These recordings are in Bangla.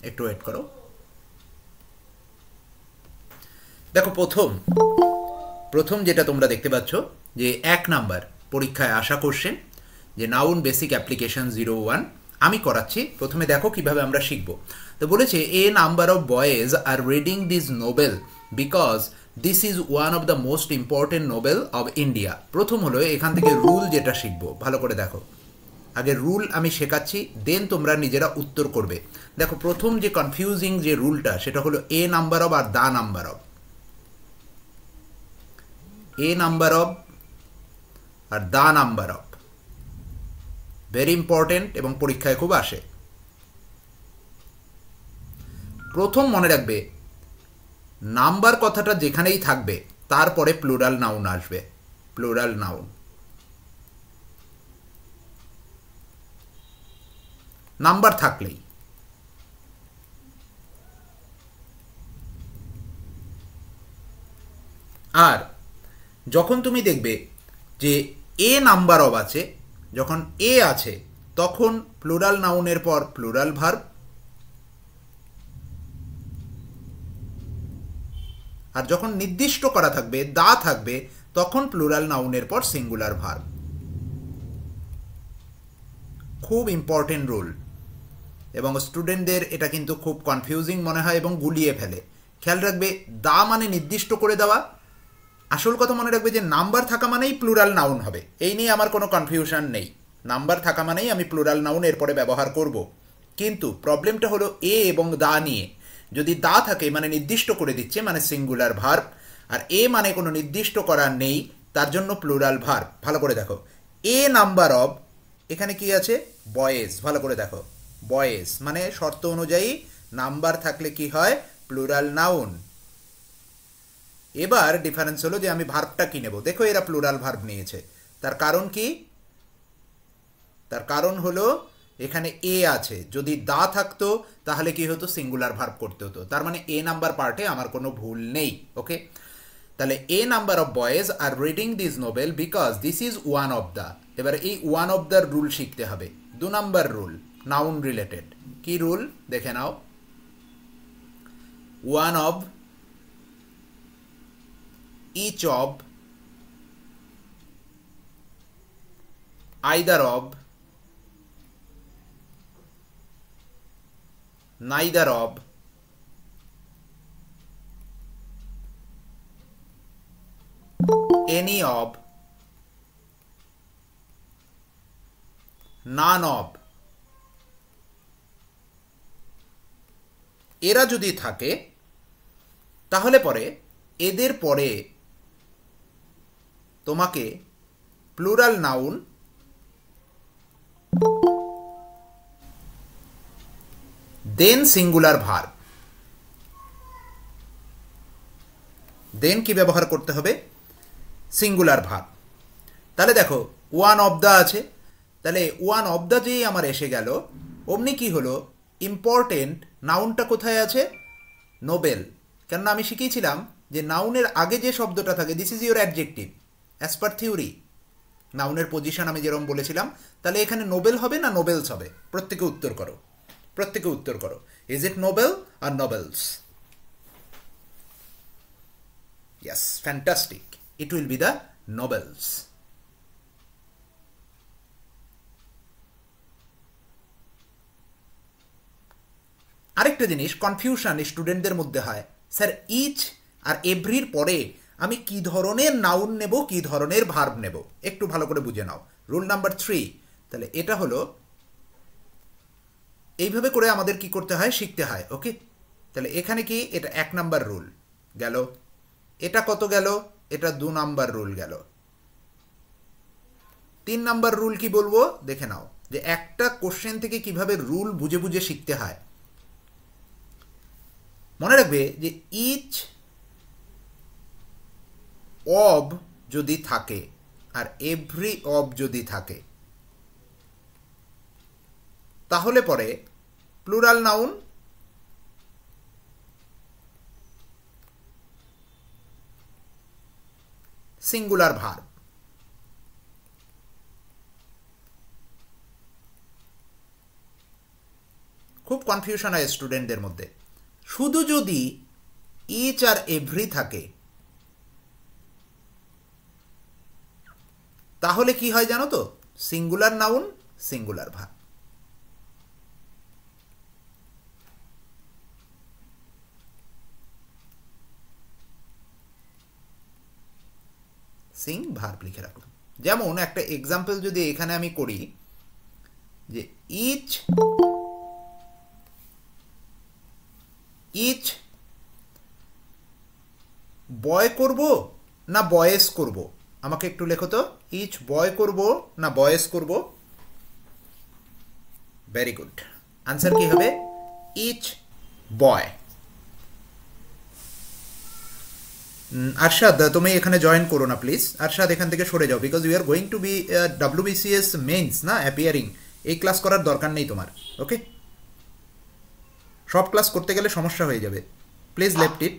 একটু ওয়েট করো। দেখো প্রথম যেটা তোমরা দেখতে পাচ্ছ যে 1 নাম্বার পরীক্ষায় আসা কোশ্চেন, যে নাউন বেসিক অ্যাপ্লিকেশন 01 আমি করাচ্ছি। প্রথমে দেখো কিভাবে আমরা শিখব। তো বলেছে a number of boys are reading this novel because this is one of the most important novel of India. প্রথম হলো এখান থেকে রুল যেটা শিখবো, ভালো করে দেখো। আগে রুল আমি শেখাচ্ছি, দেন তোমরা নিজেরা উত্তর করবে। দেখো প্রথম যে কনফিউজিং যে রুলটা সেটা হলো এ নাম্বার অফ আর the number of. A number of আর the number of very important এবং পরীক্ষায় খুব আসে। প্রথম মনে রাখবে নাম্বার কথাটা যেখানেই থাকবে তারপরে প্লুরাল নাউন আসবে, প্লুরাল নাউন। নাম্বার থাকলেই। আর যখন তুমি দেখবে যে এ নাম্বার অফ আছে, যখন এ আছে তখন প্লুরাল নাউনের পর প্লুরাল ভার্ব, আর যখন নির্দিষ্ট করা থাকবে দা থাকবে তখন প্লুরাল নাউনের পর সিঙ্গুলার ভার্ব। খুব ইম্পর্টেন্ট রুল, এবং স্টুডেন্টদের এটা কিন্তু খুব কনফিউজিং মনে হয় এবং গুলিয়ে ফেলে। খেয়াল রাখবে দা মানে নির্দিষ্ট করে দেওয়া, আসল কথা মনে রাখবে যে নাম্বার থাকা মানেই প্লুরাল নাউন হবে, এই নিয়ে আমার কোনো কনফিউশন নেই। নাম্বার থাকা মানেই আমি প্লুরাল নাউন এরপরে ব্যবহার করব। কিন্তু প্রবলেমটা হলো এ এবং দা নিয়ে। যদি দা থাকে মানে নির্দিষ্ট করে দিচ্ছে, মানে সিঙ্গুলার ভার্ব, আর এ মানে কোনো নির্দিষ্ট করা নেই, তার জন্য প্লুরাল ভার্ব। ভালো করে দেখো এ নাম্বার অব, এখানে কি আছে বয়েজ, ভালো করে দেখো বয়েজ মানে শর্ত অনুযায়ী নাম্বার থাকলে কি হয় প্লুরাল নাউন। এবার ডিফারেন্স হলো যে আমি ভার্বটা কি নেব। দেখো এরা প্লুরাল ভার্ব নিয়েছে, তার কারণ কি? তার কারণ হলো এখানে এ আছে, যদি দা থাকতো তাহলে কি হতো সিঙ্গুলার ভার্ব করতে হতো, তার মানে এ নাম্বার পার্টে আমার কোনো ভুল নেই। ওকে, তাহলে a number of boys are reading this novel because this is one of the. এবার এই ওয়ান অফ দ্য রুল শিখতে হবে। 2 নাম্বার রুল নাউন রিলেটেড। কি রুল দেখে নাও। One of, each of, either of, neither of, any of, none of। এরা যদি থাকে তাহলে পরে এদের পরে তোমাকে প্লুরাল নাউন দেন সিঙ্গুলার ভার্ব, দেন কি ব্যবহার করতে হবে সিঙ্গুলার ভার্ব। তাহলে দেখো ওয়ান অফ দ্য আছে, তাহলে ওয়ান অফ দ্য যেই আমার এসে গেল, অমনি কি হলো ইম্পর্টেন্ট নাউনটা কোথায় আছে নোবেল। কেননা আমি শিখিয়েছিলাম যে নাউনের আগে যে শব্দটা থাকে this is your adjective as per theory. নাউনের পজিশন আমি যেরকম বলেছিলাম, তাহলে এখানে নোবেল হবে না নোবেলস হবে? প্রত্যেকে উত্তর করো, প্রত্যেকে উত্তর করো। Is it noble or nobles? Yes, fantastic, it will be the nobles. আরেকটা জিনিস কনফিউশন স্টুডেন্টদের মধ্যে হয়, স্যার ইচ আর এভরির পরে আমি কি ধরনের নাউন নেব কি ধরনের ভার্ব নেব। একটু ভালো করে বুঝে নাও রুল নাম্বার 3। তাহলে এটা হলো এইভাবে করে আমাদের কি করতে হয় শিখতে হয়। ওকে, তাহলে এখানে কি এটা 1 নাম্বার রুল গেল, এটা কত গেল, এটা 2 নাম্বার রুল গেল। 3 নাম্বার রুল কি বলবো দেখে নাও, যে একটা কোশ্চেন থেকে কিভাবে রুল বুঝে বুঝে শিখতে হয়। মনে রাখবে যে ইচ অব যদি থাকে আর এভরি অব যদি থাকে তাহলে পরে প্লুরাল নাউন সিঙ্গুলার ভার্ব। খুব কনফিউশন হয় স্টুডেন্টদের মধ্যে। শুধু যদি ইচ আর এভরি থাকে তাহলে কি হয় জানো তো? Singular noun, singular verb. Singh verb লিখে রাখলাম। যেমন একটা এক্সাম্পল যদি এখানে আমি করি যে ইচ ইচ বয় করব না বয়েস করব, আমাকে একটু লেখো তো, ইচ বয় করব না বয়েস করব? ভেরি গুড, আনসার কি হবে? ইচ বয়। আরশাদ, তুমি এখানে জয়েন করো না প্লিজ। আরশাদ এখান থেকে সরে যাও, because you are going to be WBCS mains না অ্যাপিয়ারিং। এই ক্লাস করার দরকার নেই তোমার, ওকে? সব ক্লাস করতে গেলে সমস্যা হয়ে যাবে। প্লিজ লেফট ইট।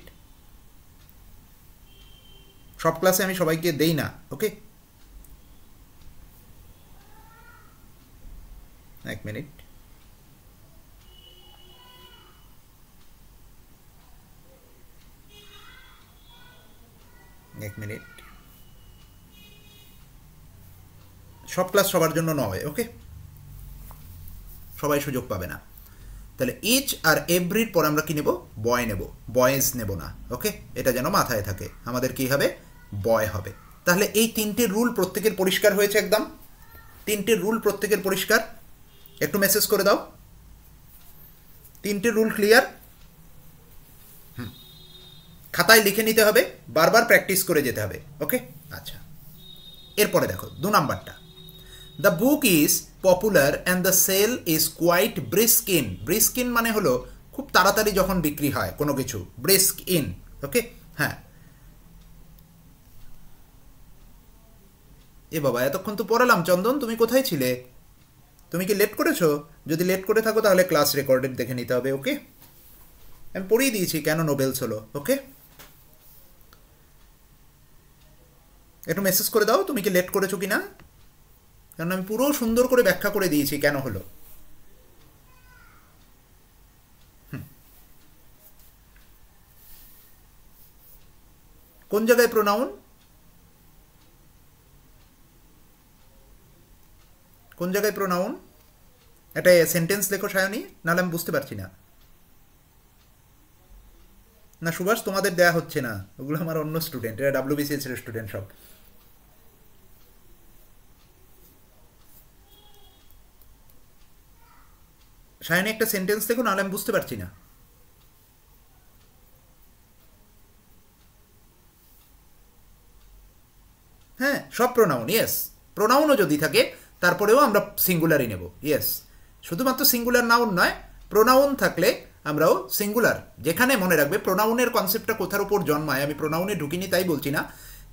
সব ক্লাসে আমি সবাইকে দেই না, ওকে? এক মিনিট। এক মিনিট, সব ক্লাস সবার জন্য নয়, ওকে? সবাই সুযোগ পাবে না। তাহলে ইচ আর এভরির পর আমরা কি নেব? বয় নেব, বয়েজ নেব না, ওকে? এটা যেন মাথায় থাকে, আমাদের কি হবে? বয় হবে। তাহলে এই তিনটে রুল প্রত্যেকের পরিষ্কার হয়েছে একদম? তিনটে রুল প্রত্যেকের পরিষ্কার? একটু মেসেজ করে দাও, তিনটে রুল ক্লিয়ার? খাতায় লিখে নিতে হবে, বারবার প্র্যাকটিস করে যেতে হবে, ওকে? আচ্ছা, এরপরে দেখো 2 নাম্বারটা। The book is popular and the sale is quite brisk in. Brisk in মানে হলো খুব তাড়াতাড়ি যখন বিক্রি হয় কোনো কিছু, ব্রিস্ক ইন, ওকে? হ্যাঁ। এ বাবা, এতক্ষণ তো পড়ালাম। চন্দন, তুমি কোথায় ছিলে? তুমি কি লেট করেছো? যদি লেট করে থাকো তাহলে ক্লাস রেকর্ডেড দেখে নিতে হবে, ওকে? আমি পড়িয়ে দিয়েছি কেন নোবেলস হলো, ওকে? একটু মেসেজ করে দাও তুমি কি লেট করেছো কি না, কারণ আমি পুরো সুন্দর করে ব্যাখ্যা করে দিয়েছি কেন হলো। কোন জায়গায় প্রোনাউন? কোন জায়গায় প্রোনাউন? একটা সেন্টেন্স লেখো সায়নী, নাহলে আমি বুঝতে পারছি না। না সুভাষ, তোমাদের দেয়া হচ্ছে না, ওগুলো আমার অন্য স্টুডেন্ট, এরা WBCS এর স্টুডেন্ট সব। সায়নী একটা সেন্টেন্স লেখো, নাহলে আমি বুঝতে পারছি না। হ্যাঁ, সব প্রোনাউন, ইয়েস। প্রোনাউনও যদি থাকে তারপরেও আমরা সিঙ্গুলারই নেব, ইয়েস। শুধুমাত্র সিঙ্গুলার নাউন নয়, প্রোনাউন থাকলে আমরাও সিঙ্গুলার। যেখানে, মনে রাখবে, প্রোনাউনের কনসেপ্টটা কোথার উপর জন্মায়, আমি প্রোনাউনে ঢুকিনি তাই বলছি না,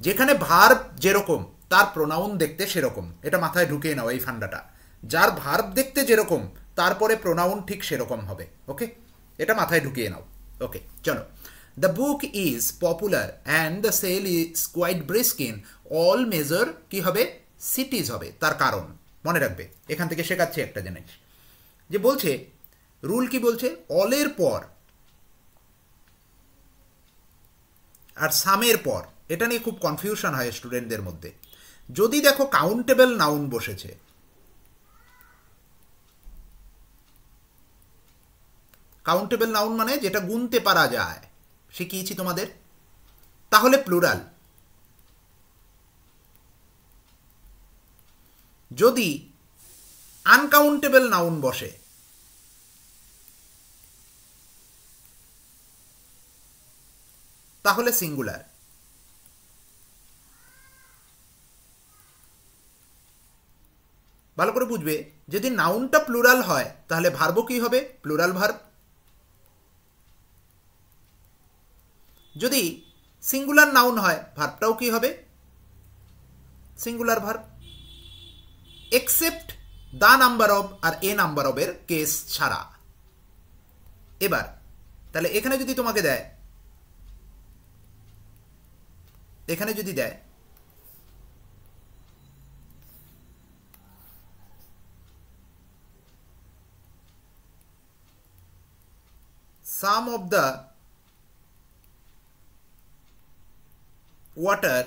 যেখানে ভার্ব যেরকম তার প্রোনাউন দেখতে সেরকম। এটা মাথায় ঢুকিয়ে নাও এই ফান্ডাটা। যার ভার্ব দেখতে যেরকম তারপরে প্রোনাউন ঠিক সেরকম হবে, ওকে? এটা মাথায় ঢুকিয়ে নাও, ওকে? চলো। The book is popular and the sale is quite brisk in all major, কি হবে? সিটিজ হবে। তার কারণ মনে রাখবে, এখান থেকে শেখাচ্ছি একটা জিনিস, যে বলছে রুল কি বলছে, অলের পর আর সামের পর। এটা নিয়ে খুব কনফিউশন হয় স্টুডেন্টদের মধ্যে। যদি দেখো কাউন্টেবল নাউন বসেছে, কাউন্টেবল নাউন মানে যেটা গুনতে পারা যায়, শিখিয়েছি তোমাদের, তাহলে প্লুরাল। যদি আনকাউন্টেবল নাউন বসে তাহলে সিঙ্গুলার। ভালো করে বুঝবে, যদি নাউনটা প্লুরাল হয় তাহলে ভার্বও কি হবে? Plural verb. যদি সিঙ্গুলার নাউন হয় ভার্বটাও কি হবে? Singular verb, except the number of or a number of এর কেস ছাড়া। এবার তাহলে এখানে যদি তোমাকে দেয়, এখানে যদি দেয় some of the water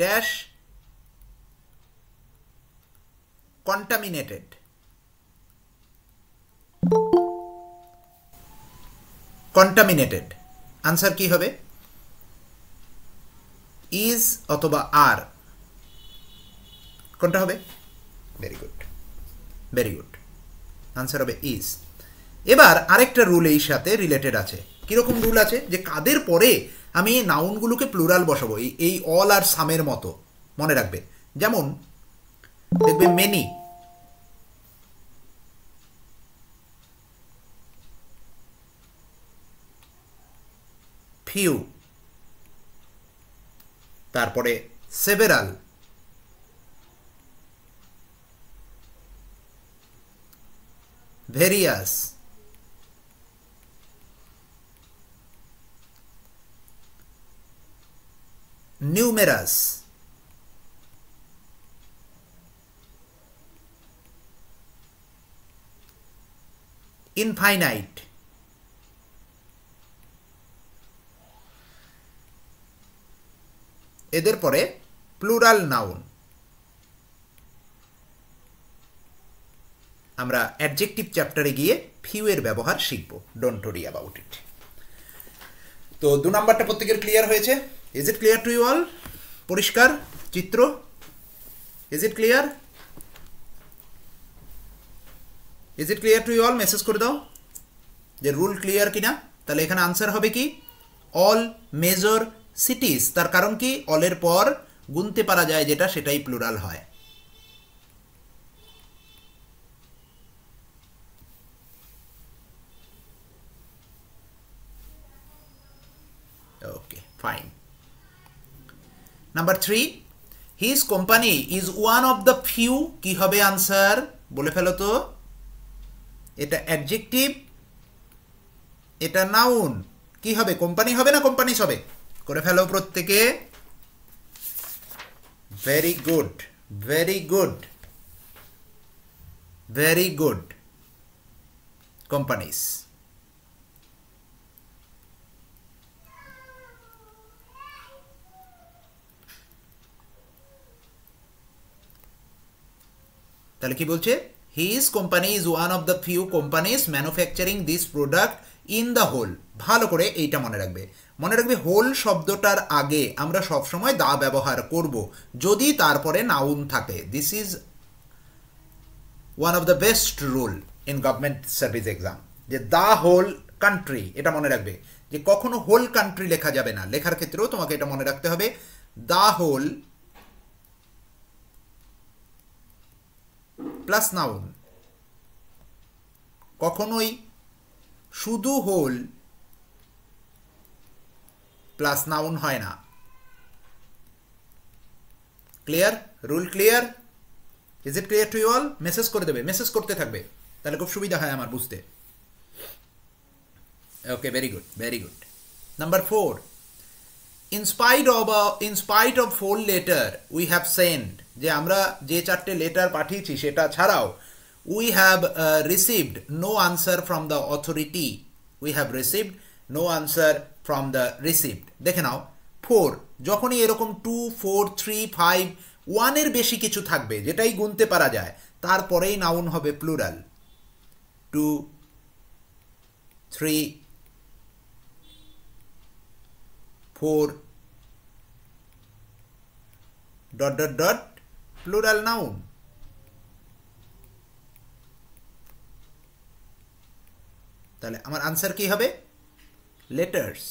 dash contaminated. Contaminated answer কি হবে? ইজ অথবা আর, কোনটা হবে? Very good, very good, answer হবে ইজ। এবার আরেকটা রুল এই সাথে রিলেটেড আছে। কিরকম রুল আছে? যে কাদের পরে আমি নাউনগুলোকে প্লুরাল বসাবো, এই অল আর সামের মতো, মনে রাখবে। যেমন দেখবে মেনি, ফিউ, তারপরে সেভেরাল, ভেরিয়াস, নিউমেরাস, ইনফাইনাইট, এদের পরে প্লুরাল নাউন। আমরা অ্যাডজেক্টিভ চ্যাপ্টারে গিয়ে ফিউ এর ব্যবহার শিখব, ডোন্ট ওরি অ্যাবাউট ইট। তো 2 নাম্বারটা প্রত্যেকের ক্লিয়ার হয়েছে? Is it clear to you all? পরিষ্কার চিত্র? Is it clear? Is it clear to you all? Message করে দাও যে রুল ক্লিয়ার কিনা। তাহলে এখানে আনসার হবে কি? All major সিটিজ। তার কারণ কি? অলের পর গুনতে পারা যায় যেটা, সেটাই প্লুরাল হয়। Okay, fine. Number 3, his company is one of the few. কি হবে আনসার? বলে ফেলো তো। এটা অ্যাডজেক্টিভ, এটা নাউন। কি হবে? কোম্পানি হবে না কোম্পানিজ হবে? করে ফেলো প্রত্যেকে। Very good, very good, very good. Companies. তাহলে কি বলছে? His company is one of the few companies manufacturing this product in the whole. ভালো করে এইটা মনে রাখবে। মনে রাখবে হোল শব্দটার আগে আমরা সবসময় দা ব্যবহার করব যদি তারপরে নাউন থাকে। This is one of the best rule in government service exam, যে দ্য হোল কান্ট্রি। এটা মনে রাখবে যে কখনো হোল কান্ট্রি লেখা যাবে না। লেখার ক্ষেত্রেও তোমাকে এটা মনে রাখতে হবে, দ্য হোল প্লাস নাউন। কখনোই শুধু হোল প্লাস নাউন হয় না। Clear? Rule clear? Is it clear to you all? Message করে দেবে, মেসেজ করতে থাকবে, তাহলে খুব সুবিধা হয় আমার বুঝতে। Okay, very good, very good. Number 4, in spite of 4 letter we have sent, যে আমরা যে 4টে লেটার পাঠিয়েছি সেটা ছাড়াও we have received no answer from the authority. We have received no answer from the received. দেখে নাও 4 যখনই এরকম 2, 4, 3, 5, 1 এর বেশি কিছু থাকবে যেটাই গুনতে পারা যায়, তারপরেই নাউন হবে plural. 2, 3, 4 dot dot dot plural noun. তাহলে আমার আনসার কি হবে? লেটার্স।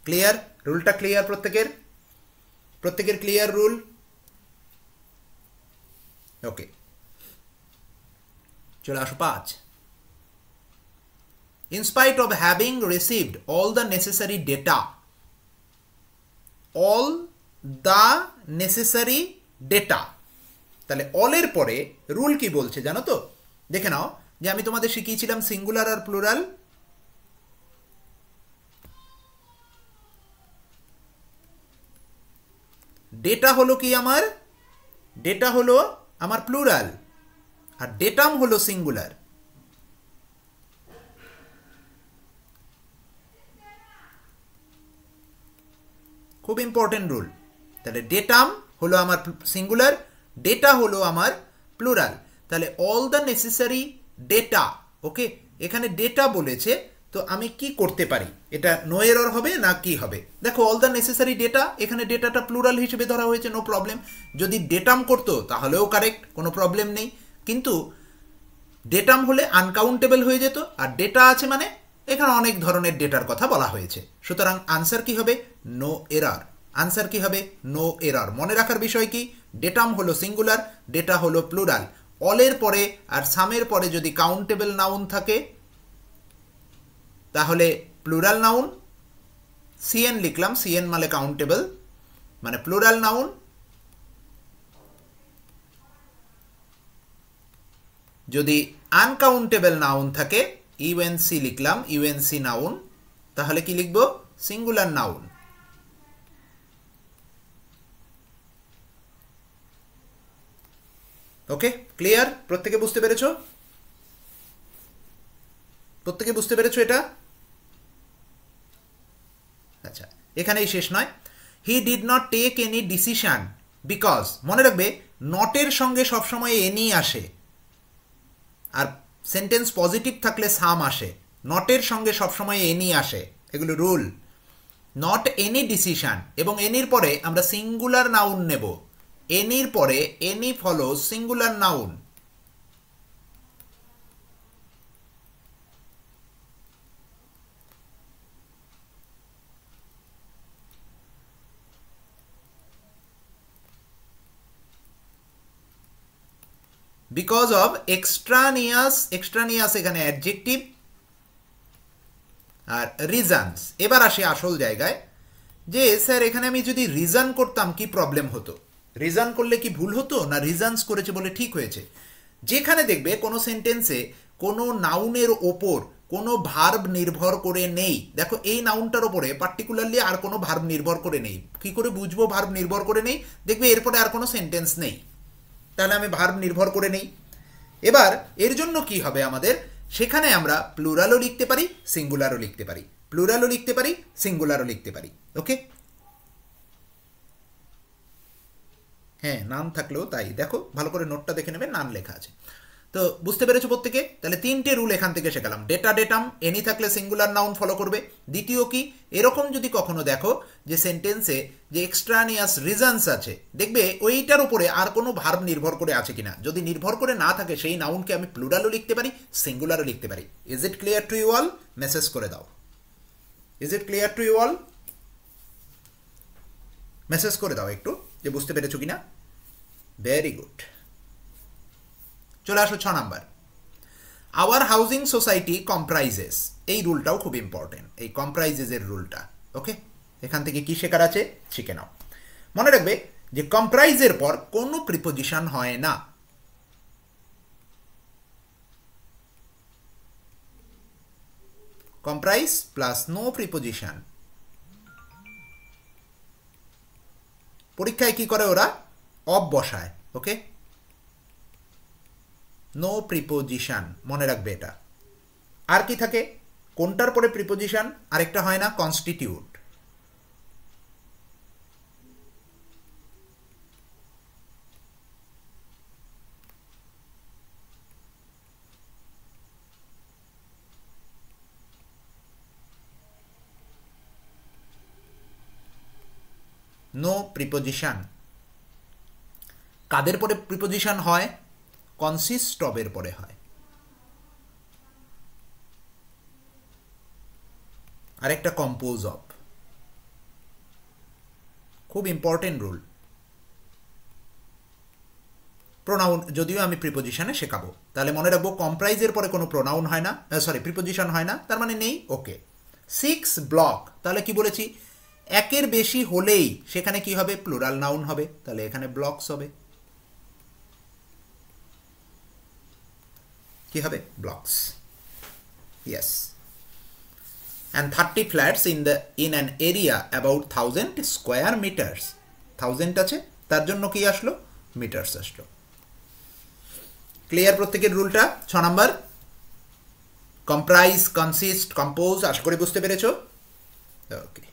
ক্লিয়ার? রুলটা ক্লিয়ার প্রত্যেকের? প্রত্যেকের ক্লিয়ার রুল? ওকে, চলে আসো 5, in spite of having received all the necessary data. all the necessary data, তাহলে অলের পরে রুল কি বলছে জানো তো? দেখে নাও, যে আমি তোমাদের শিখিয়েছিলাম সিঙ্গুলার আর প্লুরাল। ডেটা হলো কি আমার? ডেটা হলো আমার প্লুরাল। আর ডেটাম হলো সিঙ্গুলার। খুব ইম্পর্টেন্ট রুল। তাহলে ডেটাম হলো আমার সিঙ্গুলার, ডেটা হলো আমার প্লুরাল। তাহলে অল দ্য নেসেসারি ডেটা, ওকে, এখানে ডেটা বলেছে, তো আমি কি করতে পারি? এটা নো এরর হবে না কি হবে? দেখো অল দ্য নেসেসারি ডেটা, এখানে ডেটাটা প্লুরাল হিসেবে ধরা হয়েছে, নো প্রবলেম। যদি ডেটাম করতো তাহলেও কারেক্ট, কোনো প্রবলেম নেই। কিন্তু ডেটাম হলে আনকাউন্টেবল হয়ে যেত, আর ডেটা আছে মানে এখানে অনেক ধরনের ডেটার কথা বলা হয়েছে। সুতরাং আনসার কি হবে? No error. আনসার কি হবে? No error. মনে রাখার বিষয় কি? ডেটাম হলো সিঙ্গুলার, ডেটা হলো প্লুরাল। অলের পরে আর সামের পরে যদি কাউন্টেবল নাউন থাকে তাহলে প্লুরাল নাউন, সিএন লিখলাম, সিএন মানে কাউন্টেবল, মানে প্লুরাল নাউন। যদি আনকাউন্টেবল নাউন থাকে, ইউএনসি লিখলাম, ইউএনসি নাউন, তাহলে কি লিখব? Singular noun. Okay, clear? প্রত্যেকে বুঝতে পেরেছো? প্রত্যেকে বুঝতে পেরেছো এটা? আচ্ছা, এখানেই শেষ নয়। He did not take any decision because, মনে রাখবে নটের সঙ্গে সবসময় এনি আসে, আর সেন্টেন্স পজিটিভ থাকলে সাম আসে, নটের সঙ্গে সবসময় এনি আসে, এগুলো রুল। নট এনি ডিসিশন, এবং এনির পরে আমরা সিঙ্গুলার নাউন নেব। এনির পরে any follow singular noun. Because of extraneous, extraneous এখানে অ্যাডজেক্টিভ, আর রিজনস। এবার আসে আসল জায়গায়, যে স্যার এখানে আমি যদি রিজন করতাম কি প্রবলেম হতো? রিজন করলে কি ভুল হতো, না রিজনস করেছে বলে ঠিক হয়েছে? যেখানে দেখবে কোনো সেন্টেন্সে কোনো নাউনের ওপর কোনো ভার্ব নির্ভর করে নেই, দেখো এই নাউনটার ওপরে পার্টিকুলারলি আর কোনো ভার্ব নির্ভর করে নেই, কি করে বুঝবো ভার্ব নির্ভর করে নেই? দেখবে এরপরে আর কোনো সেন্টেন্স নেই, তাহলে আমি ভার্ব নির্ভর করে নেই। এবার এর জন্য কি হবে আমাদের? সেখানে আমরা প্লুরালও লিখতে পারি, সিঙ্গুলারও লিখতে পারি, প্লুরালও লিখতে পারি, সিঙ্গুলারও লিখতে পারি। ওকে, হ্যাঁ, নাম থাকলেও তাই। দেখো ভালো করে নোটটা দেখে নেবে, নাম লেখা আছে। তো বুঝতে পেরেছো প্রত্যেকে? তাহলে তিনটে রুল এখান থেকে শেখালাম। ডেটা, ডেটাম, এনি থাকলে সিঙ্গুলার নাউন ফলো করবে। দ্বিতীয় কি, এরকম যদি কখনো দেখো যে সেন্টেন্সে যে এক্সট্রানিয়াস রিজনস আছে, দেখবে ওইটার উপরে আর কোনো ভার্ব নির্ভর করে আছে কিনা। যদি নির্ভর করে না থাকে, সেই নাউনকে আমি প্লুরালও লিখতে পারি, সিঙ্গুলারও লিখতে পারি। Is it clear to you all? Message করে দাও। Is it clear to you all? Message করে দাও একটু যে বুঝতে পেরেছো কিনা। Very good. চলে আসো 6 number. Our housing society comprises, এই রুলটাও খুব ইম্পর্টেন্ট, এই কম্প্রাইজেসের রুলটা। ওকে, এখান থেকে কি শেখার আছে শিখে নাও। মনে রাখবে যে কম্প্রাইজের পর কোনো প্রিপোজিশন হয় না। Comprise plus no preposition. পরীক্ষায় কি করে ওরা? অফ বসায়। ওকে, নো প্রিপোজিশন, মনে রাখবে এটা। আর কি থাকে? কোনটার পরে প্রিপোজিশন? আরেকটা হয় না, কনস্টিটিউট। No preposition. কাদের পরে প্রিপোজিশন হয়? কনসিস্ট অফের পরে হয়। আরেকটা কম্পোজ অফ। খুব ইম্পর্টেন্ট রুল। প্রোনাউন যদিও আমি প্রিপোজিশনে শেখাবো, তাহলে মনে রাখবো কম্প্রাইজের পরে কোনো প্রোনাউন হয় না, সরি প্রিপোজিশন হয় না, তার মানে নেই। ওকে, 6 ব্লক, তাহলে কি বলেছি? একের বেশি হলেই সেখানে কি হবে? প্লুরাল নাউন হবে, তাহলে এখানে ব্লকস হবে। কি হবে? Blocks. Yes. and 30 flats in an area about 1000 square meters. 1000 আছে, তার জন্য কি আসলো? মিটার্স আসলো। ক্লিয়ার প্রত্যেকের রুলটা? 6 নাম্বার কম্প্রাইজ, কনসিস্ট, কম্পোজ, আশা করি বুঝতে পেরেছো। ওকে,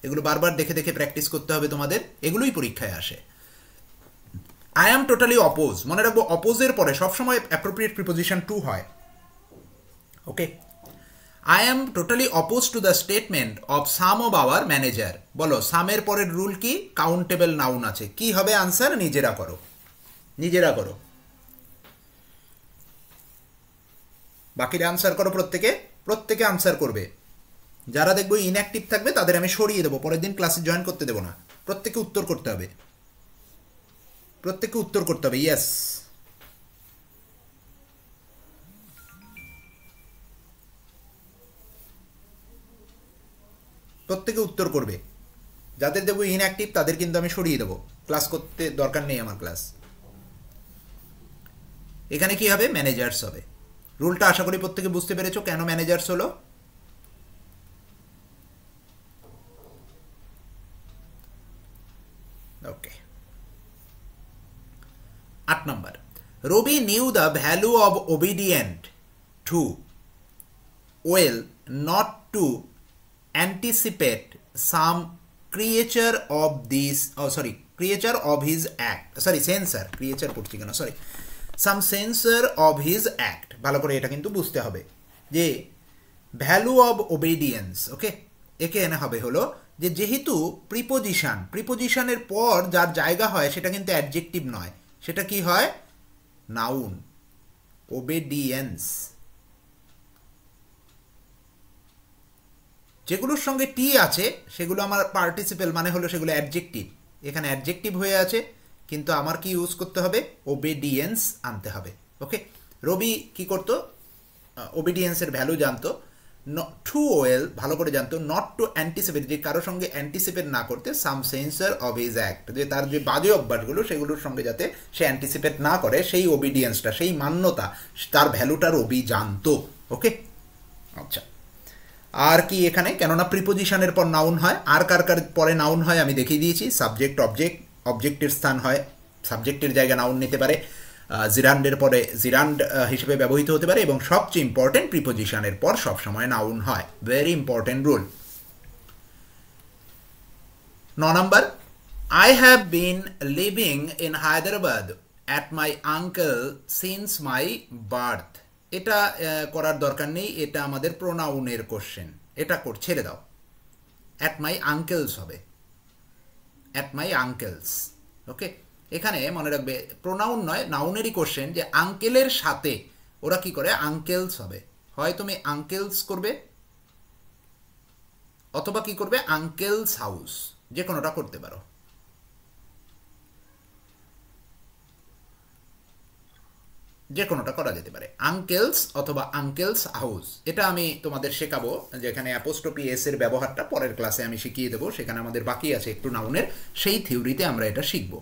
এগুলো বারবার দেখে দেখে প্র্যাকটিস করতে হবে তোমাদের, এগুলোই পরীক্ষায় আসে। আই অ্যাম টোটালি অপোজ, মনে রাখবো অপোজের পরে সবসময় অ্যাপ্রোপ্রিয়েট প্রিপোজিশন টু হয়। Okay, I am totally oppose to the statement of some of our manager. বলো সামের পরের রুল কি? কাউন্টেবল নাউন আছে, কি হবে আনসার? নিজেরা করো, নিজেরা করো, বাকিরা আনসার করো। প্রত্যেকে আনসার করবে। যারা দেখবো ইনঅ্যাক্টিভ থাকবে তাদের আমি সরিয়ে দেবো, পরের দিন ক্লাসে জয়েন করতে দেবো না। প্রত্যেকে উত্তর করতে হবে, প্রত্যেককে উত্তর করতে হবে। ইয়েস, প্রত্যেকে উত্তর করবে। যাদের দেখবো ইনঅ্যাক্টিভ তাদের কিন্তু আমি সরিয়ে দেবো, ক্লাস করতে দরকার নেই আমার ক্লাস। এখানে কি হবে? ম্যানেজার্স হবে। রুলটা আশা করি প্রত্যেকে বুঝতে পেরেছো কেন ম্যানেজার্স হলো। Okay, 8 number, Ravi knew the value of obedient to well not to anticipate some creature of this, creature of his act, censure, creature পড়ছি কেন, some censure of his act. ভালো করে এটা কিন্তু বুঝতে হবে যে ভ্যালু অব ওবিডিয়েন্স, ওকে, একে এনে হবে হলো যে যেহেতু প্রিপোজিশনের পর যার জায়গা হয় সেটা কিন্তু অ্যাডজেক্টিভ নয়, সেটা কি হয়? নাউন। ওবেডিয়েন্স, যেগুলোর সঙ্গে টি আছে সেগুলো আমার পার্টিসিপেল, মানে হলো সেগুলো অ্যাডজেক্টিভ। এখানে অ্যাডজেক্টিভ হয়ে আছে, কিন্তু আমার কি ইউজ করতে হবে? ওবেডিয়েন্স আনতে হবে। ওকে, রবি কি করতো? ওবিডিয়েন্সের ভ্যালু জানতো, টু ওয়েল ভালো করে জানতো, নট টু অ্যান্টিসিপেট, যে কারোর সঙ্গে অ্যান্টিসিপেট না করতে, সাম সেন্সার অফ হিজ অ্যাক্ট, যে তার যে বাজে অভ্যাসগুলো সেগুলোর সঙ্গে যাতে সে অ্যান্টিসিপেট না করে, সেই ওবিডিয়েন্সটা, সেই মান্যতা, তার ভ্যালুটা রবি জানতো। ওকে, আচ্ছা, আর কি এখানে? কেননা প্রিপোজিশনের পর নাউন হয়, আর কার কার পরে নাউন হয় আমি দেখিয়ে দিয়েছি। সাবজেক্ট, অবজেক্টের স্থান হয়, সাবজেক্টের জায়গা নাউন নিতে পারে, জিরান্ডের পরে জিরান্ড হিসেবে ব্যবহৃত হতে পারে, এবং সবচেয়ে ইম্পর্টেন্ট প্রিপোজিশনের পর সবসময় নাউন হয়। Very important rule. 9 number, I have been living in Hyderabad at my uncle since my birth. এটা করার দরকার নেই, এটা আমাদের প্রোনাউনের কোশ্চেন, এটা ছেড়ে দাও। অ্যাট মাই আঙ্কেলস হবে, অ্যাট মাই আঙ্কেলস। ওকে, এখানে মনে রাখবে প্রোনাউন নয়, নাউনেরই কোশ্চেন, যে আঙ্কেলের সাথে ওরা কি করে? আঙ্কেলস হবে। হয় তুমি আঙ্কেলস করবে, অথবা কি করবে? আঙ্কেলস হাউস, যে কোনোটা করতে পারো। যে কোনোটা করা যেতে পারে, আঙ্কেলস অথবা আঙ্কেলস হাউস। এটা আমি তোমাদের শেখাবো, যেখানে অ্যাপোস্ট্রফি এস এর ব্যবহারটা পরের ক্লাসে আমি শিখিয়ে দেবো, সেখানে আমাদের বাকি আছে একটু নাউনের, সেই থিওরিতে আমরা এটা শিখব।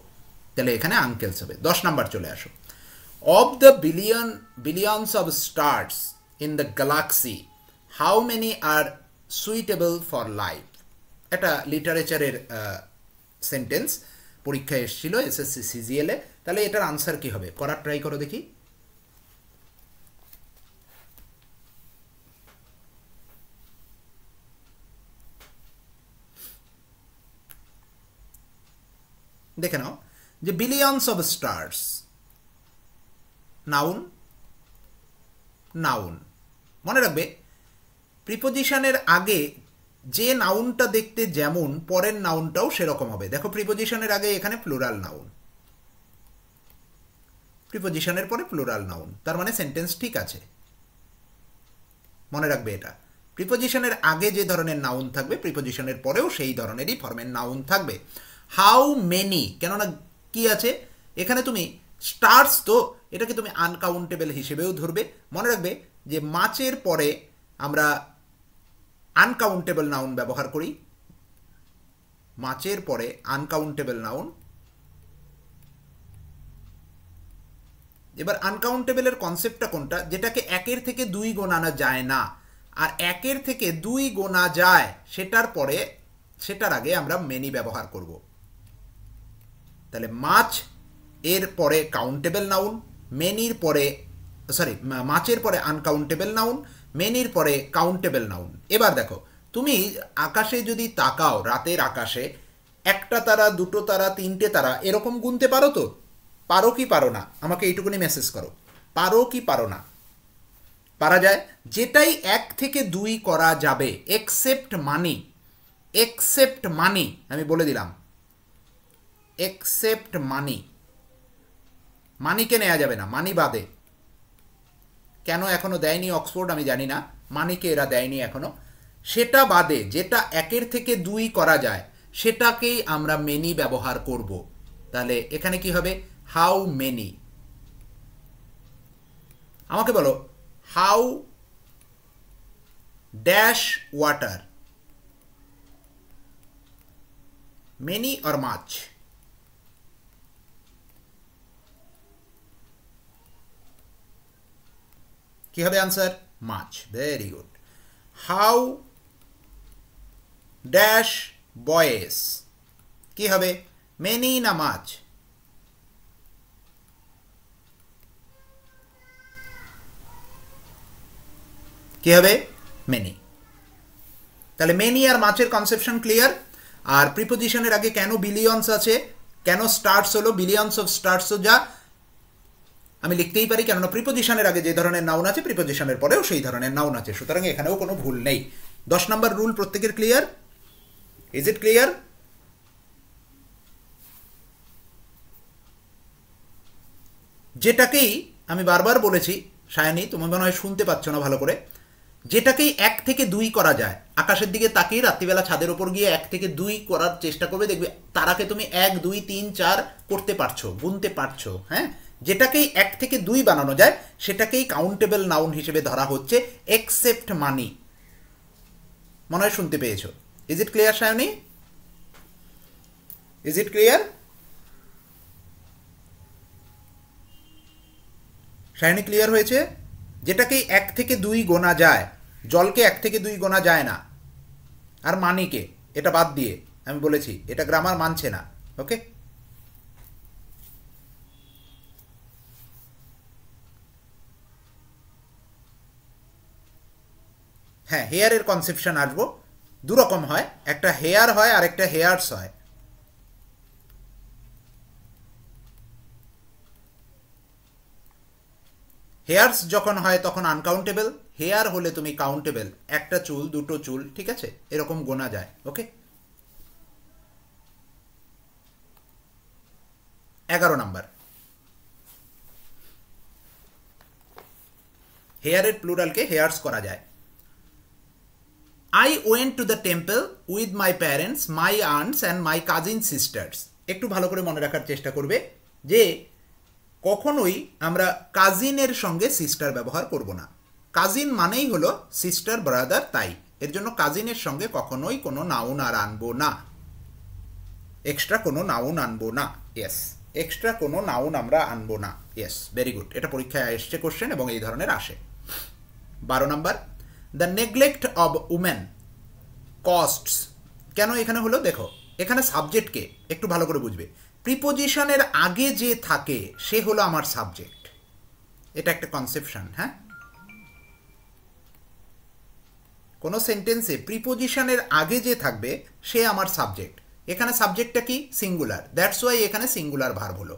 তাহলে এখানে আঙ্কেলস হবে। 10 নাম্বার চলে আসো, of the billions of stars in the galaxy how many are suitable for life. এটা লিটারেচারের সেন্টেন্স, পরীক্ষায় এসেছিল এসএসসি সিজিএল এ। তাহলে এটার আনসার কি হবে? করার ট্রাই করো দেখি। দেখে নাও যে billions of stars, noun, noun. মনে রাখবে প্রিপোজিশনের আগে যে নাউনটা দেখতে যেমন, পরের নাউনটাও সেরকম হবে। দেখো প্রিপোজিশনের আগে এখানে প্লুরাল নাউন, প্রিপোজিশনের পরে প্লুরাল নাউন, তার মানে সেন্টেন্স ঠিক আছে। মনে রাখবে এটা, প্রিপোজিশনের আগে যে ধরনের নাউন থাকবে প্রিপোজিশনের পরেও সেই ধরনেরই ফর্মের নাউন থাকবে। হাউ মেনি, কেননা কি আছে এখানে? তুমি স্টার্স, তো এটাকে তুমি আনকাউন্টেবল হিসেবেও ধরবে। মনে রাখবে যে মাছের পরে আমরা আনকাউন্টেবল নাউন ব্যবহার করি, মাছের পরে আনকাউন্টেবল নাউন। এবার আনকাউন্টেবলের কনসেপ্টটা কোনটা? যেটাকে 1-এর থেকে 2 গোনানো যায় না, আর 1-এর থেকে 2 গোনা যায় সেটার আগে আমরা মেনি ব্যবহার করব। তাহলে মাছ এর পরে কাউন্টেবল নাউন, মেনির পরে মাচের পরে আনকাউন্টেবল নাউন, মেনির পরে কাউন্টেবল নাউন। এবার দেখো, তুমি আকাশে যদি তাকাও, রাতের আকাশে একটা তারা, দুটো তারা, তিনটে তারা এরকম গুনতে পারো তো? পারো কি পারো না? আমাকে এইটুকুনি মেসেজ করো, পারো কি পারো না? পারা যায়। যেটাই 1 থেকে 2 করা যাবে, এক্সেপ্ট মানি, এক্সেপ্ট মানি, আমি বলে দিলাম এক্সেপ্ট মানি, মানিকে নেওয়া যাবে না, মানি বাদে। কেন এখনো দেয়নি অক্সফোর্ড আমি জানি না, মানিকে এরা দেয়নি এখনো। সেটা বাদে যেটা 1 থেকে 2 করা যায় সেটাকেই আমরা মেনি ব্যবহার করব। তাহলে এখানে কি হবে? How many. আমাকে বলো, how dash water, many or much? কি হবে আনসার? Much. Very good. How dash boys, কি হবে? মেনি না মাছ? কি হবে? মেনি। তাহলে মেনি আর মাছের কনসেপশন ক্লিয়ার। আর প্রিপোজিশনের আগে কেন বিলিয়নস আছে, কেন স্টার্টস হলো, বিলিয়নস অফ স্টার্টস যা আমি লিখতেই পারি, কেননা প্রিপোজিশনের আগে যে ধরনের নাউন আছে প্রিপোজিশনের পরেও সেই ধরনের নাউন আছে, সুতরাং এখানেও কোনো ভুল নেই। 10 নম্বর রুল প্রত্যেকের ক্লিয়ার? Is it clear? যেটাকেই আমি বারবার বলেছি, সায়নী তুমি মনে হয় শুনতে পাচ্ছ না ভালো করে, যেটাকেই 1 থেকে 2 করা যায়, আকাশের দিকে তাকিয়ে রাত্রিবেলা ছাদের ওপর গিয়ে 1 থেকে 2 করার চেষ্টা করবে, দেখবে তারাকে তুমি 1 2 3 4 করতে পারছো, গুনতে পারছো। হ্যাঁ, যেটাকেই 1 থেকে 2 বানানো যায় সেটাকেই কাউন্টেবল নাউন হিসেবে ধরা হচ্ছে, এক্সেপ্ট মানি। মনে হয় শুনতে পেয়েছো। Is it clear Sayani? Is it clear? Sayani clear হয়েছে? যেটাকেই 1 থেকে 2 গোনা যায়, জলকে 1 থেকে 2 গোনা যায় না, আর মানিকে, এটা বাদ দিয়ে আমি বলেছি এটা গ্রামার মানছে না। ওকে, হ্যাঁ, হেয়ারের কনসেপশন আসবো। দুরকম হয়, একটা হেয়ার হয় আর একটা হেয়ার্স হয়। হেয়ার্স যখন হয় তখন আনকাউন্টেবল, হেয়ার হলে তুমি কাউন্টেবল, একটা চুল, দুটো চুল, ঠিক আছে, এরকম গোনা যায়। ওকে, 11 নাম্বার, হেয়ারের প্লুরালকে হেয়ার্স করা যায়। I went to the temple with my parents, my aunts and my cousin sisters. একটু ভালো করে মনে রাখার চেষ্টা করবে যে কখনোই আমরা কাজিনের সঙ্গে সিস্টার ব্যবহার করব না। কাজিন মানেই হলো সিস্টার, ব্রাদার, তাই এর জন্য কাজিনের সঙ্গে কখনোই কোনো নাউন আর আনবো না, এক্সট্রা কোনো নাউন আনবো না। ইয়েস, এক্সট্রা কোনো নাউন আমরা আনবো না। Yes, very good. এটা পরীক্ষায় এসছে কোশ্চেন এবং এই ধরনের আসে। 12 number, the neglect of women costs. কেন এখানে হলো দেখো, এখানে সাবজেক্টকে একটু ভালো করে বুঝবে, প্রিপোজিশনের আগে যে থাকে সে হলো আমার সাবজেক্ট, এটা একটা কনসেপশন। হ্যাঁ, কোনো সেন্টেন্সে প্রিপোজিশনের আগে যে থাকবে সে আমার সাবজেক্ট। এখানে সাবজেক্টটা কি? সিঙ্গুলার, দ্যাটস ওয়াই এখানে সিঙ্গুলার ভার্ব হলো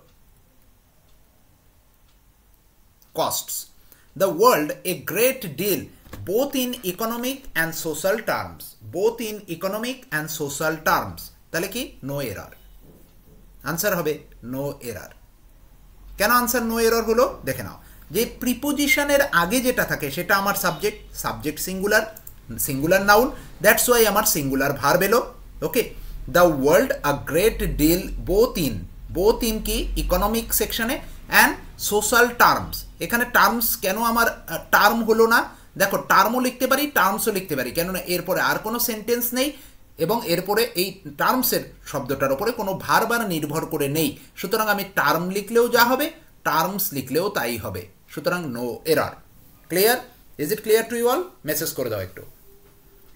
costs the world a great deal both in economic and social terms, both in economic and social terms। তাহলে কি? নো এরর, আনসার হবে নো এরর। কেন আনসার নো এরর হলো দেখে নাও, যে প্রিপোজিশনের আগে যেটা থাকে সেটা আমার subject, subject singular, singular noun, that's why আমার সিঙ্গুলার ভার্ব এলো। Okay, the world a great deal both in কি ইকোনমিক সেকশনে অ্যান্ড সোশ্যাল টার্মস। এখানে টার্মস কেন আমার টার্ম হলো না? দেখো, টার্মও লিখতে পারি, টার্মসও লিখতে পারি, কেননা এরপরে আর কোনো সেন্টেন্স নেই এবং এরপরে এই টার্মসের শব্দটার উপরে কোনো ভার্ব আর নির্ভর করে নেই, সুতরাং আমি টার্ম লিখলেও যা হবে টার্মস লিখলেও তাই হবে, সুতরাং no error. Clear? Is it clear to you all? Message করে দাও একটু,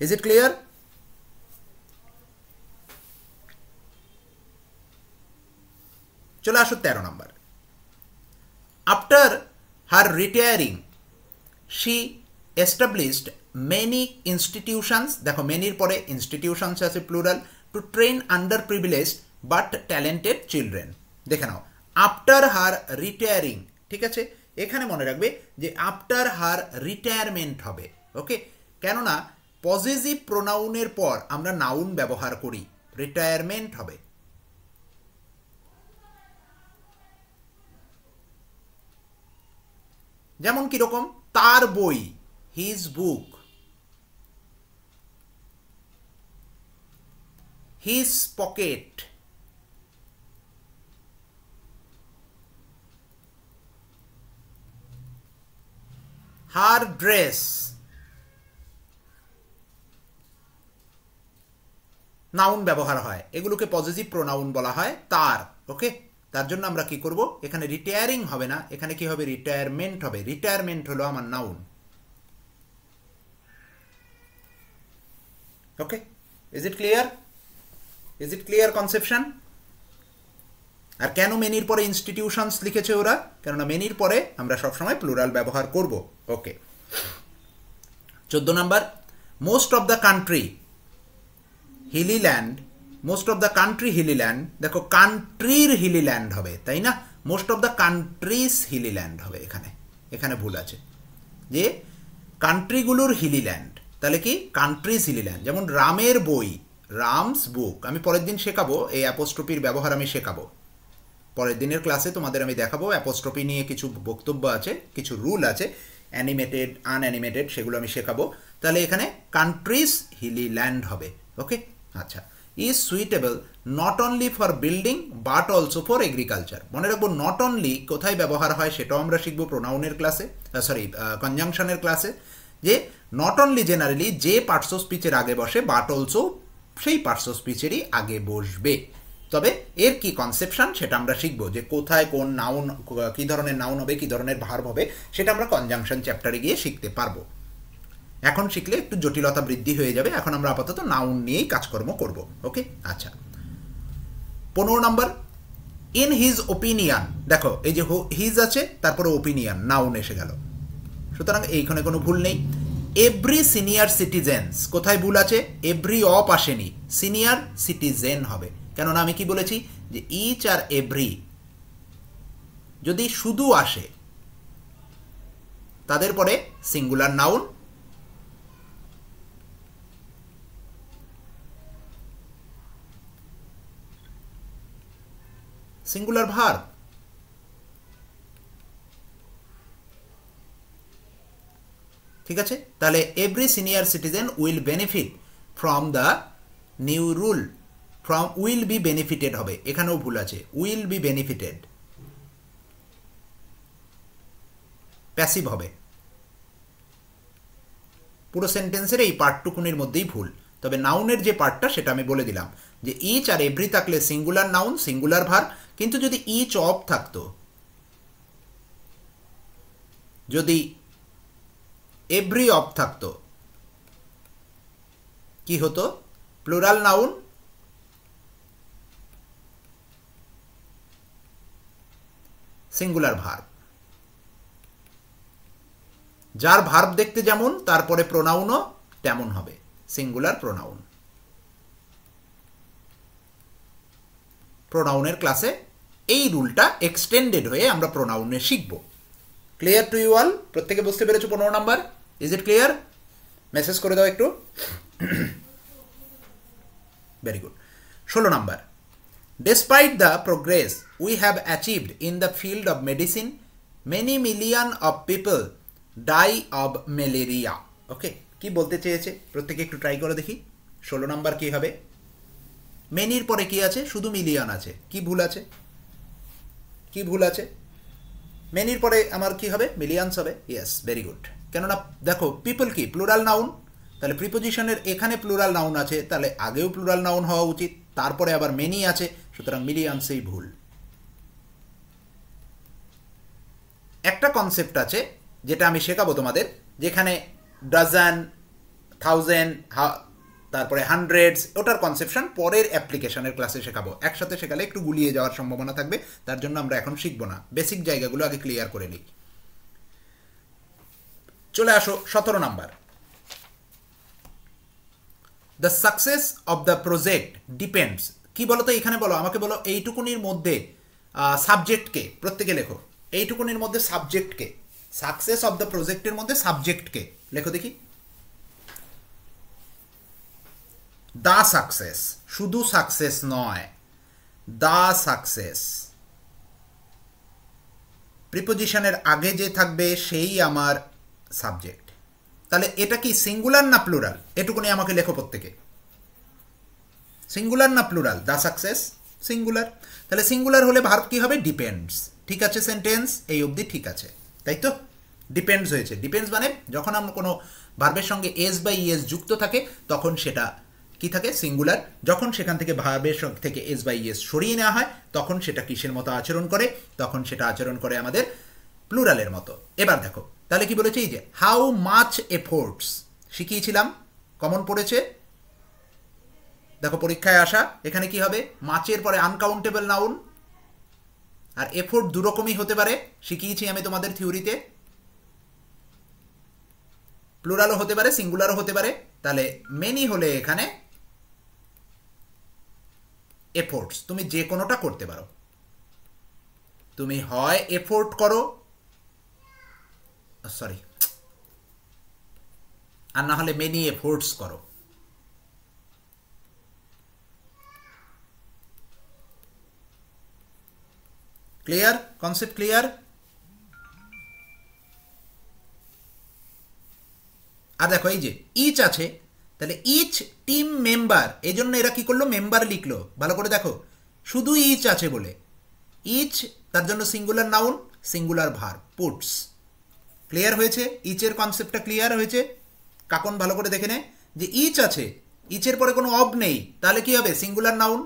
ইজ ইট ক্লিয়ার? চলে আসো 13 number, after her retiring she established many institutions, দেখো মেনির পরে ইনস্টিটিউশনস আছে plural, to train underprivileged but talented children. দেখে নাও আফটার হার রিটায়ারিং, ঠিক আছে, এখানে মনে রাখবে যে আফটার হার রিটায়ারমেন্ট হবে। ওকে, কেননা পজিটিভ প্রোনাউনের পর আমরা নাউন ব্যবহার করি, রিটায়ারমেন্ট হবে। যেমন কিরকম, তার বই, হিজ বুক, হিজ পকেট, হার ড্রেস, নাউন ব্যবহার হয়, এগুলোকে পজিটিভ প্রোনাউন বলা হয় তার। ওকে, তার জন্য আমরা কি করব, এখানে রিটায়ারিং হবে না, এখানে কি হবে, রিটায়ারমেন্ট হবে। রিটায়ারমেন্ট হলো আমার noun. Okay, is it clear? Is it clear conception? আর কেন মেনির পরে ইনস্টিটিউশনস লিখেছে ওরা, কেননা মেনির পরে আমরা সবসময় প্লুরাল ব্যবহার করব। Okay, 14 number, most of the country hilly land, most of the country hilly land, দেখো কান্ট্রির হিলি ল্যান্ড হবে, তাই না? Most of the countries hilly land হবে, এখানে এখানে ভুল আছে, যে কান্ট্রিগুলোর হিলি ল্যান্ড, তাহলে কি কান্ট্রিজ হিলি ল্যান্ড। যেমন রামের বই, রামস বুক, আমি পরের দিন শেখাবো এই অ্যাপোস্ট্রফির ব্যবহার, আমি শেখাবো পরের দিনের ক্লাসে, তোমাদের আমি দেখাবো অ্যাপোস্ট্রফি নিয়ে কিছু বক্তব্য আছে, কিছু রুল আছে, অ্যানিমেটেড আনঅ্যানিমেটেড, সেগুলো আমি শেখাবো। তাহলে এখানে কান্ট্রিজ হিলি ল্যান্ড হবে। ওকে, আচ্ছা, is suitable not only for building but also for agriculture. মনে রাখবো নট অনলি কোথায় ব্যবহার হয় সেটাও আমরা শিখবো প্রোনাউনের ক্লাসে, সরি কনজাংশনের ক্লাসে, যে নট অনলি জেনারেলি যে পার্টস অফ স্পিচের আগে বসে, বাট অলসো সেই পার্টস অফ স্পিচেরই আগে বসবে। তবে এর কি কনসেপশন সেটা আমরা শিখবো, যে কোথায় কোন নাউন, কী ধরনের নাউন হবে, কী ধরনের ভার্ব হবে, সেটা আমরা কনজাংশন চ্যাপ্টারে গিয়ে শিখতে পারবো। এখন শিখলে একটু জটিলতা বৃদ্ধি হয়ে যাবে, এখন আমরা আপাতত নাউন নিয়েই কাজকর্ম করব। ওকে, আচ্ছা, 15 নম্বর, ইন হিজ ওপিনিয়ন, দেখো এই যে হিজ আছে তারপরে ওপিনিয়ন, নাউন এসে গেল, সুতরাং এইখানে কোনো ভুল নেই। এভরি সিনিয়র সিটিজেন্স, কোথায় ভুল আছে, এভরি অফ আসেনি, সিনিয়র সিটিজেন হবে, কেননা আমি কি বলেছি যে ইচ আর এভরি যদি শুধু আসে তাদের পরে সিঙ্গুলার নাউন, সিঙ্গুলার ভার্ব। ঠিক আছে, তাহলে every senior citizen will benefit from the new rule, from will be benefited হবে, এখানেও ভুল আছে, উইল বি বেনিফিটেড, প্যাসিভ হবে। পুরো সেন্টেন্সের এই পার্টটুকুনির মধ্যেই ভুল, তবে নাউনের যে পার্টটা সেটা আমি বলে দিলাম, যে ইচ আর এভরি থাকলে সিঙ্গুলার নাউন, সিঙ্গুলার ভার্ব, কিন্তু যদি ইচ অফ থাকতো, যদি এভরি অফ থাকতো, কি হতো, প্লুরাল নাউন, সিঙ্গুলার ভার্ব। যার ভার্ব দেখতে যেমন তারপরে প্রোনাউনও তেমন হবে, সিঙ্গুলার প্রোনাউন। প্রোনাউনের ক্লাসে এই রুলটা এক্সটেন্ডেড হয়ে আমরা প্রোনাউনে শিখব। Clear to you all? প্রত্যেকে বুঝতে পেরেছো 15 number? Is it clear? Message করে দাও একটু। Very good. 16 number, despite the progress we have achieved in the field of medicine, many million of people die of malaria. ওকে, কি বলতে চেয়েছে প্রত্যেকে একটু ট্রাই করে দেখি। 16 নাম্বার কি হবে? মেনির পরে কি আছে? শুধু মিলিয়ন আছে। কি ভুল আছে? কি ভুল আছে? মেনির পরে আমার কি হবে? মিলিয়নস হবে। Yes, very good. কেননা দেখো পিপল কি প্লুরাল নাউন, তাহলে প্রিপোজিশনের এখানে প্লুরাল নাউন আছে, তাহলে আগেও প্লুরাল নাউন হওয়া উচিত, তারপরে আবার মেনি আছে, সুতরাং মিলিয়নসেই ভুল। একটা কনসেপ্ট আছে যেটা আমি শেখাবো তোমাদের, যেখানে ডাজন, থাউজেন্ড, তারপরে হান্ড্রেডস, ওটার কনসেপশন পরের অ্যাপ্লিকেশনের ক্লাসে শেখাবো। একসাথে শেখালে একটু গুলিয়ে যাওয়ার সম্ভাবনা থাকবে, তার জন্য আমরা এখন শিখবো না, বেসিক জায়গাগুলো আগে ক্লিয়ার করে নিই। চলে আসো 17 number. The success of the project depends. কি বলো তো এখানে, বলো আমাকে, বলো এইটুকুনির মধ্যে সাবজেক্টকে, প্রত্যেকে লেখো এইটুকুনির মধ্যে সাবজেক্টকে, সাকসেস অফ দ্য প্রজেক্টের মধ্যে সাবজেক্টকে লেখো দেখি। দা সাকসেস, শুধু সাকসেস নয়, দা সাকসেস। প্রিপোজিশনের আগে যে থাকবে সেই আমার সাবজেক্ট। তাহলে এটা কি সিঙ্গুলার না প্লুরাল, এটুকুনি আমাকে লেখো প্রত্যেকে। সিঙ্গুলার না প্লুরাল? দা সাকসেস সিঙ্গুলার। তাহলে সিঙ্গুলার হলে ভার্ব কি হবে? ডিপেন্ডস। ঠিক আছে, সেন্টেন্স এই অবধি ঠিক আছে, তাই তো? ডিপেন্ডস হয়েছে। ডিপেন্ডস মানে যখন আমরা কোনো ভার্বের সঙ্গে এস বা ইএস যুক্ত থাকে তখন সেটা কি থাকে? সিঙ্গুলার। যখন সেখান থেকে ভার্বের থেকে এস বা ইএস সরিয়ে নেওয়া হয় তখন সেটা কিসের মতো আচরণ করে? তখন সেটা আচরণ করে আমাদের প্লুরালের মতো। এবার দেখো তাহলে কি বলেছে, এই যে হাউ মাচ এফোর্টস শিখিয়েছিলাম, কমন পড়েছে। দেখো পরীক্ষায় আসা, এখানে কি হবে? মাচের পরে আনকাউন্টেবল নাউন, আর এফোর্ট দুরকমই হতে পারে, শিখিয়েছি আমি তোমাদের থিওরিতে। প্লুরালও হতে পারে, সিঙ্গুলারও হতে পারে। তাহলে মেনি হলে এখানে এফোর্টস, তুমি যে কোনোটা করতে পারো। তুমি হয় এফোর্ট করো, সরি, আর না হলে মেনি এফোর্টস করো। ক্লিয়ার? Concept clear? আর দেখো এই যে ইচ আছে, তাহলে ইচ টিম মেম্বার, এই জন্য এরা কি করলো? মেম্বার লিখলো। ভালো করে দেখো, শুধু ইচ আছে বলে ইচ, তার জন্য singular noun, singular verb, puts. Clear হয়েছে? ইচের কনসেপ্টটা ক্লিয়ার হয়েছে? কাকন ভালো করে দেখে নে যে ইচ আছে, ইচের পরে কোনো অব নেই, তাহলে কি হবে? Singular noun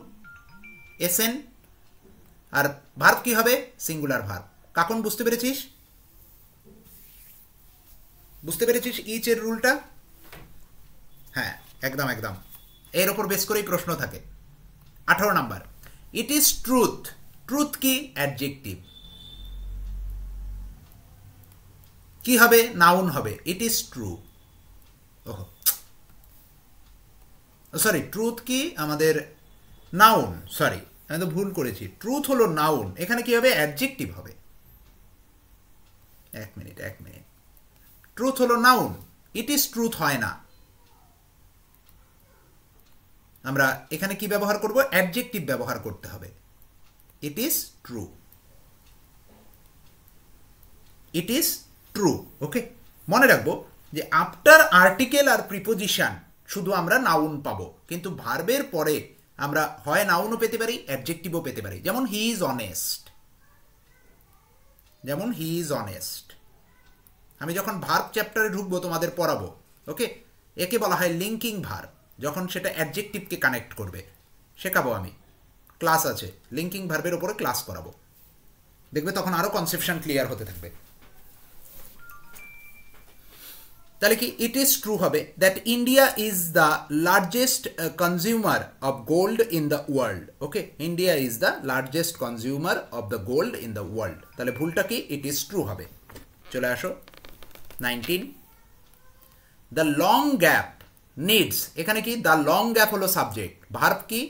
SN. আর ভার্ব কি হবে? Singular verb. কাকন বুঝতে পেরেছিস? বুঝতে পেরেছিস ইচের রুলটা? হ্যাঁ, একদম একদম, এর ওপর বেস করেই প্রশ্ন থাকে। 18 number, it is truth. Truth কি? অ্যাডজেক্টিভ। কি হবে? নাউন হবে। It is true. ওহো সরি, ট্রুথ কি আমাদের নাউন, সরি আমি তো ভুল করেছি। ট্রুথ হলো নাউন, এখানে কি হবে? অ্যাডজেক্টিভ হবে। এক মিনিট। ট্রুথ হলো নাউন, ইট ইজ ট্রুথ হয় না। আমরা এখানে কি ব্যবহার করব? অ্যাডজেক্টিভ ব্যবহার করতে হবে। It is true, it is true. Okay, মনে রাখবো যে আফটার আর্টিকেল আর প্রিপোজিশন শুধু আমরা নাউন পাবো, কিন্তু ভার্বের পরে আমরা হয় নাউনও পেতে পারি, অ্যাডজেক্টিভও পেতে পারি। যেমন হি ইজ অনেস্ট, যেমন হি ইজ অনেস্ট। আমি যখন ভার্ব চ্যাপ্টারে ঢুকবো তোমাদের পড়াবো, ওকে, একে বলা হয় লিঙ্কিং ভার্ব। যখন সেটা অ্যাডজেক্টিভকে কানেক্ট করবে শেখাবো আমি, ক্লাস আছে লিঙ্কিং ভার্বের উপরে ক্লাস করাবো, দেখবে তখন আরও কনসেপশন ক্লিয়ার হতে থাকবে। তাহলে কি ইট ইজ ট্রু হবে that India is the largest consumer of gold in the world. Okay, India is the largest consumer of the gold in the world. তাহলে ভুলটা কি? ইট ইজ ট্রু হবে। চলে আসো 19, দ্য লং গ্যাপ নিডস। এখানে কি? দ্য লং গ্যাপ হলো সাবজেক্ট, ভার্ব কি?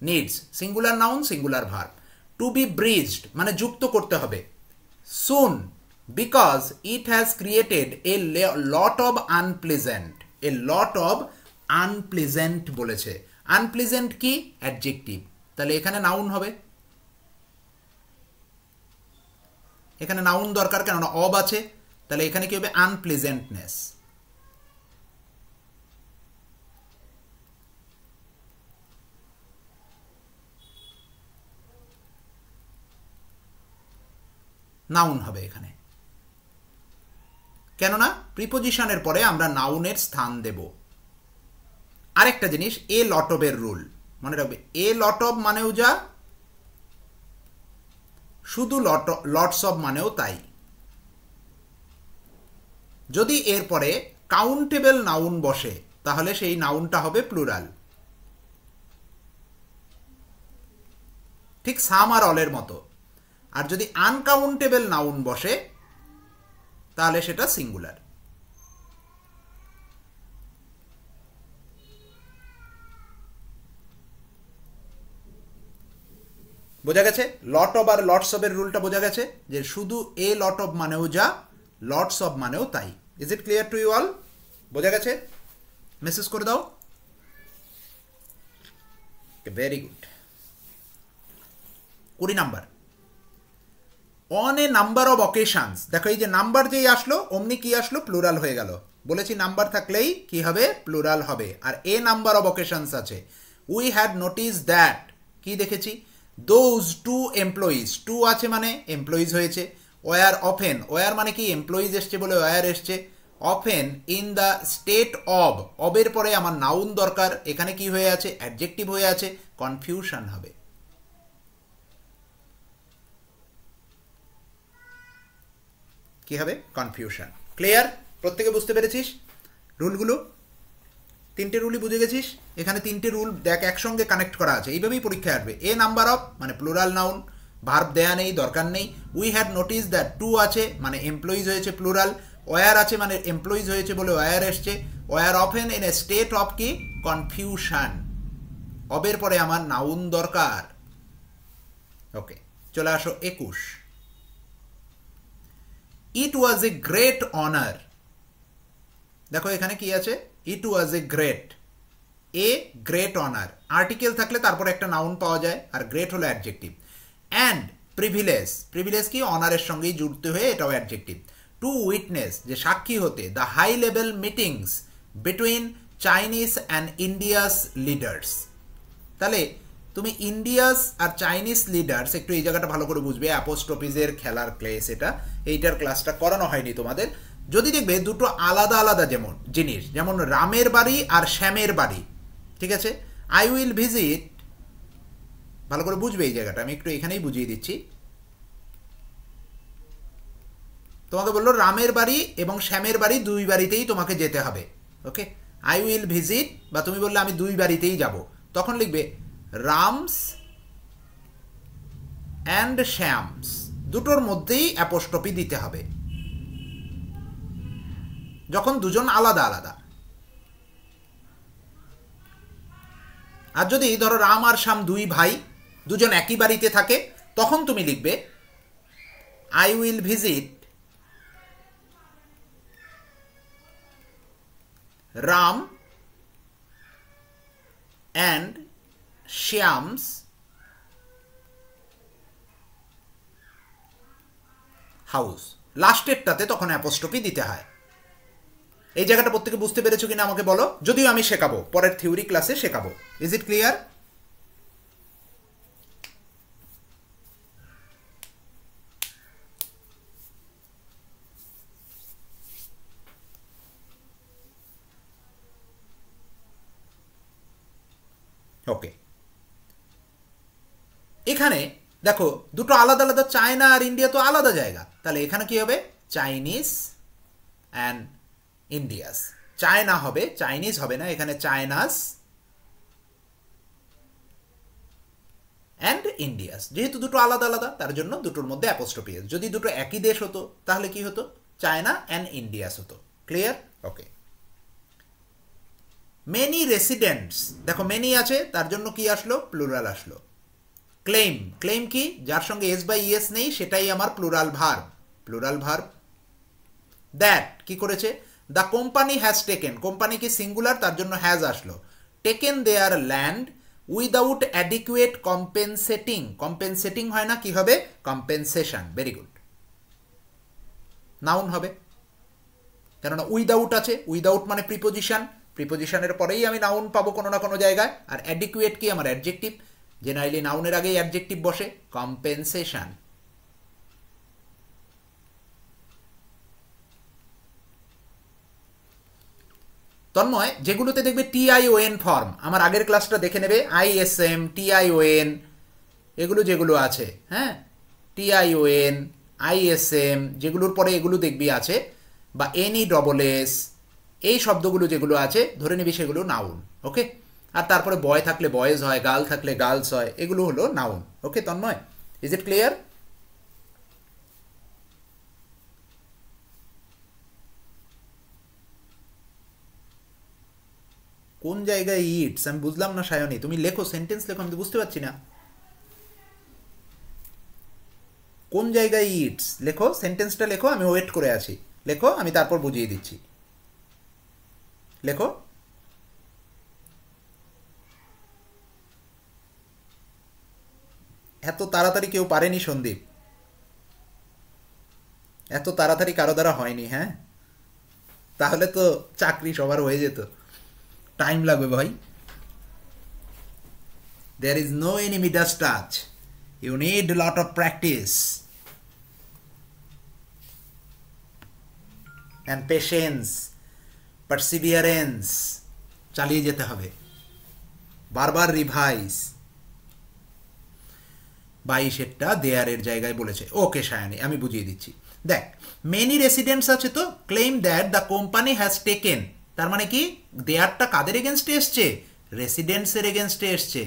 Needs, singular noun, singular verb. To be bridged মানে যুক্ত করতে হবে, soon, because it has created a lot of unpleasant, a lot of unpleasant বলেছে। unpleasant কি? অ্যাডজেক্টিভ, তাহলে এখানে নাউন হবে। এখানে নাউন দরকার, কেননা অব আছে, তাহলে এখানে কি হবে? আনপ্লেজেন্টনেস। নাউন হবে এখানে, কেননা প্রিপোজিশনের পরে আমরা নাউনের স্থান দেব। আরেকটা জিনিস, এ লট অফের রুল মনে রাখবে। এ লট অফ মানেও যা, শুধু লটস অফ মানেও তাই। যদি এরপরে কাউন্টেবল নাউন বসে তাহলে সেই নাউনটা হবে প্লুরাল। ঠিক সাম আর অলের মতো। আর যদি আনকাউন্টেবল নাউন বসে তাহলে সেটা সিঙ্গুলার। বোঝা গেছে? Lot of are lots of এর রুলটা বোঝা গেছে যে শুধু এ লট অফ মানেও যা, লটস অফ মানেও তাই। Is it clear to you all? বোঝা গেছে? মেসেজ করে দাও। Very good. 20 number, on a number of occasions. দেখো এই যে নাম্বার যেই আসলো অমনি কি আসলো, প্লুরাল হয়ে গেল। বলেছি নাম্বার থাকলেই কি হবে, প্লুরাল হবে। আর এ নাম্বার অফ অকেশনস আছে। উই হ্যাড নোটিস দ্যাট, কি দেখেছি, দোজ টু এমপ্লয়িজ, টু আছে মানে এমপ্লয়িজ হয়েছে। ওয়ার অফেন, ওয়ার মানে কি এমপ্লয়িজ এসছে বলে ওয়ার এসছে। Often in the state of, অবের পরে আমার নাউন দরকার, এখানে কি হয়ে আছে, অ্যাডজেক্টিভ হয়ে আছে, কনফিউশন হবে। কি হবে, কনফিউশন। ক্লিয়ার? প্রত্যেকে বুঝতে পেরেছিস রুলগুলো? তিনটে রুলই বুঝে গেছিস? এখানে তিনটে রুল দেখ একসঙ্গে কানেক্ট করা আছে, এইভাবেই পরীক্ষায় আসবে। এ নাম্বার অফ মানে প্লুরাল নাউন, ভার্ব দেয়া নেই, দরকার নেই। We had notice that, to আছে মানে এমপ্লয়িজ হয়েছে প্লুরাল। ওয়ার আছে মানে এমপ্লয়িজ হয়েছে বলে ওয়ার এসছে। Were often in a state of কি, কনফিউশন। অবের পরে আমার নাউন দরকার। ওকে, চলে আসো 21। It was a great honour. দেখো এখানে কি আছে, it was a great honour. Article থাকলে তারপরে একটা নাউন পাওয়া যায়, আর গ্রেট হলো অ্যাডজেক্টিভ। অ্যান্ড প্রিভিলেজ, প্রিভিলেজ কি অনারের সঙ্গেই যুক্ত হয়ে এটাও অ্যাডজেক্টিভ। টু উইটনেস, যে সাক্ষী হতে, the high level meetings between Chinese and India's leaders. তাহলে তুমি ইন্ডিয়াস আর চাইনিজ লিডার্স, একটু এই জায়গাটা ভালো করে বুঝবে। অ্যাপোস্ট্রফিজের খেলার ক্লাস এটা, এইটার ক্লাসটা করানো হয়নি তোমাদের। যদি দেখবে দুটো আলাদা আলাদা যেমন জিনিস, যেমন রামের বাড়ি আর শ্যামের বাড়ি, ঠিক আছে। আই উইল ভিজিট, ভালো করে বুঝবে এই জায়গাটা, আমি একটু এখানেই বুঝিয়ে দিচ্ছি। তোমাকে বললো রামের বাড়ি এবং শ্যামের বাড়ি, দুই বাড়িতেই তোমাকে যেতে হবে। ওকে, আই উইল ভিজিট, বা তুমি বললে আমি দুই বাড়িতেই যাব, তখন লিখবে রামস অ্যান্ড শ্যামস, দুটোর মধ্যেই অ্যাপোস্ট্রফি দিতে হবে যখন দুজন আলাদা আলাদা। আর যদি ধরো রাম আর শ্যাম দুই ভাই, দুজন একই বাড়িতে থাকে, তখন তুমি লিখবে I will visit Ram and Shyam's house. লাস্টেরটাতে তখন অ্যাপোস্ট্রফি দিতে হয়। এই জায়গাটা প্রত্যেকে বুঝতে পেরেছো কিনা আমাকে বলো, যদিও আমি শেখাবো, পরের থিওরি ক্লাসে শেখাবো। Is it clear? ওকে, এখানে দেখো দুটো আলাদা আলাদা, চায়না আর ইন্ডিয়া তো আলাদা জায়গা, তাহলে এখানে কি হবে, চাইনিজ অ্যান্ড ইন্ডিয়াস। চায়না হবে, চাইনিজ হবে না, এখানে চায়নাস অ্যান্ড ইন্ডিয়াস। যেহেতু দুটো আলাদা আলাদা তার জন্য দুটোর মধ্যে অ্যাপোস্ট্রফি। যদি দুটো একই দেশ হতো তাহলে কি হতো, চায়না অ্যান্ড ইন্ডিয়াস হতো। ক্লিয়ার? ওকে। মেনি রেসিডেন্টস, দেখো মেনি আছে তার জন্য কি আসলো, প্লুরাল আসলো। ক্লেম, ক্লেম কি, যার সঙ্গে এস বাই ইএস নেই সেটাই আমার plural verb, plural verb. That কি করেছে, the company has taken, company কি সিঙ্গুলার তার জন্য হ্যাজ আসলো। Taken their land without adequate compensating, compensating হয় না, কি হবে, কম্পেনসেশন। ভেরি গুড, নাউন হবে, কেননা উইদাউট আছে, উইদাউট মানে প্রিপোজিশন, প্রিপোজিশনের পরেই আমি নাউন পাবো কোনো না কোনো জায়গায়। আর অ্যাডিকুয়েট কি আমার অ্যাডজেক্টিভ, জেনারেলি নাউনের আগেই অ্যাডজেক্টিভ বসে, কম্পেনসেশন। তন্ময়, যেগুলোতে দেখবে TION ফর্ম, আমার আগের ক্লাসটা দেখে নেবে, ISM, TION এগুলো যেগুলো আছে, হ্যাঁ, TION, ISM যেগুলোর পরে এগুলো দেখবি আছে, বা NESS, এই শব্দগুলো যেগুলো আছে ধরে নিবি সেগুলো নাউন, ওকে। আর তারপরে বয় থাকলে বয়েজ হয়, গার্ল থাকলে গার্লস হয়, এগুলো হলো noun, okay Tanmoy? Is it clear? কোন জায়গায় ইটস আমি বুঝলাম না সায়নী, তুমি লেখো, সেন্টেন্স লেখো, আমি তো বুঝতে পারছি না কোন জায়গায় ইটস। লেখো, সেন্টেন্সটা লেখো, আমি ওয়েট করে আছি। লেখো, আমি তারপর বুঝিয়ে দিচ্ছি। লেখো। এত তাড়াতাড়ি কেউ পারেনি সন্দীপ, এত তাড়াতাড়ি কারো দ্বারা হয়নি। হ্যাঁ, তাহলে তো চাকরি সবার হয়ে যেত, টাইম লাগবে ভাই। There is no any Midas touch. You need a lot of practice and patience, perseverance. চালিয়ে যেতে হবে, বারবার রিভাইজ। 22-এরটা দেয়ারের জায়গায় বলেছে। ওকে সায়নী, আমি বুঝিয়ে দিচ্ছি। দেখ, মেনি রেসিডেন্টস আছে তো, claim that the company has taken, তার মানে কি দেয়ারটা কাদের এগেনস্টে এসছে? রেসিডেন্টসের এগেনস্টে এসছে।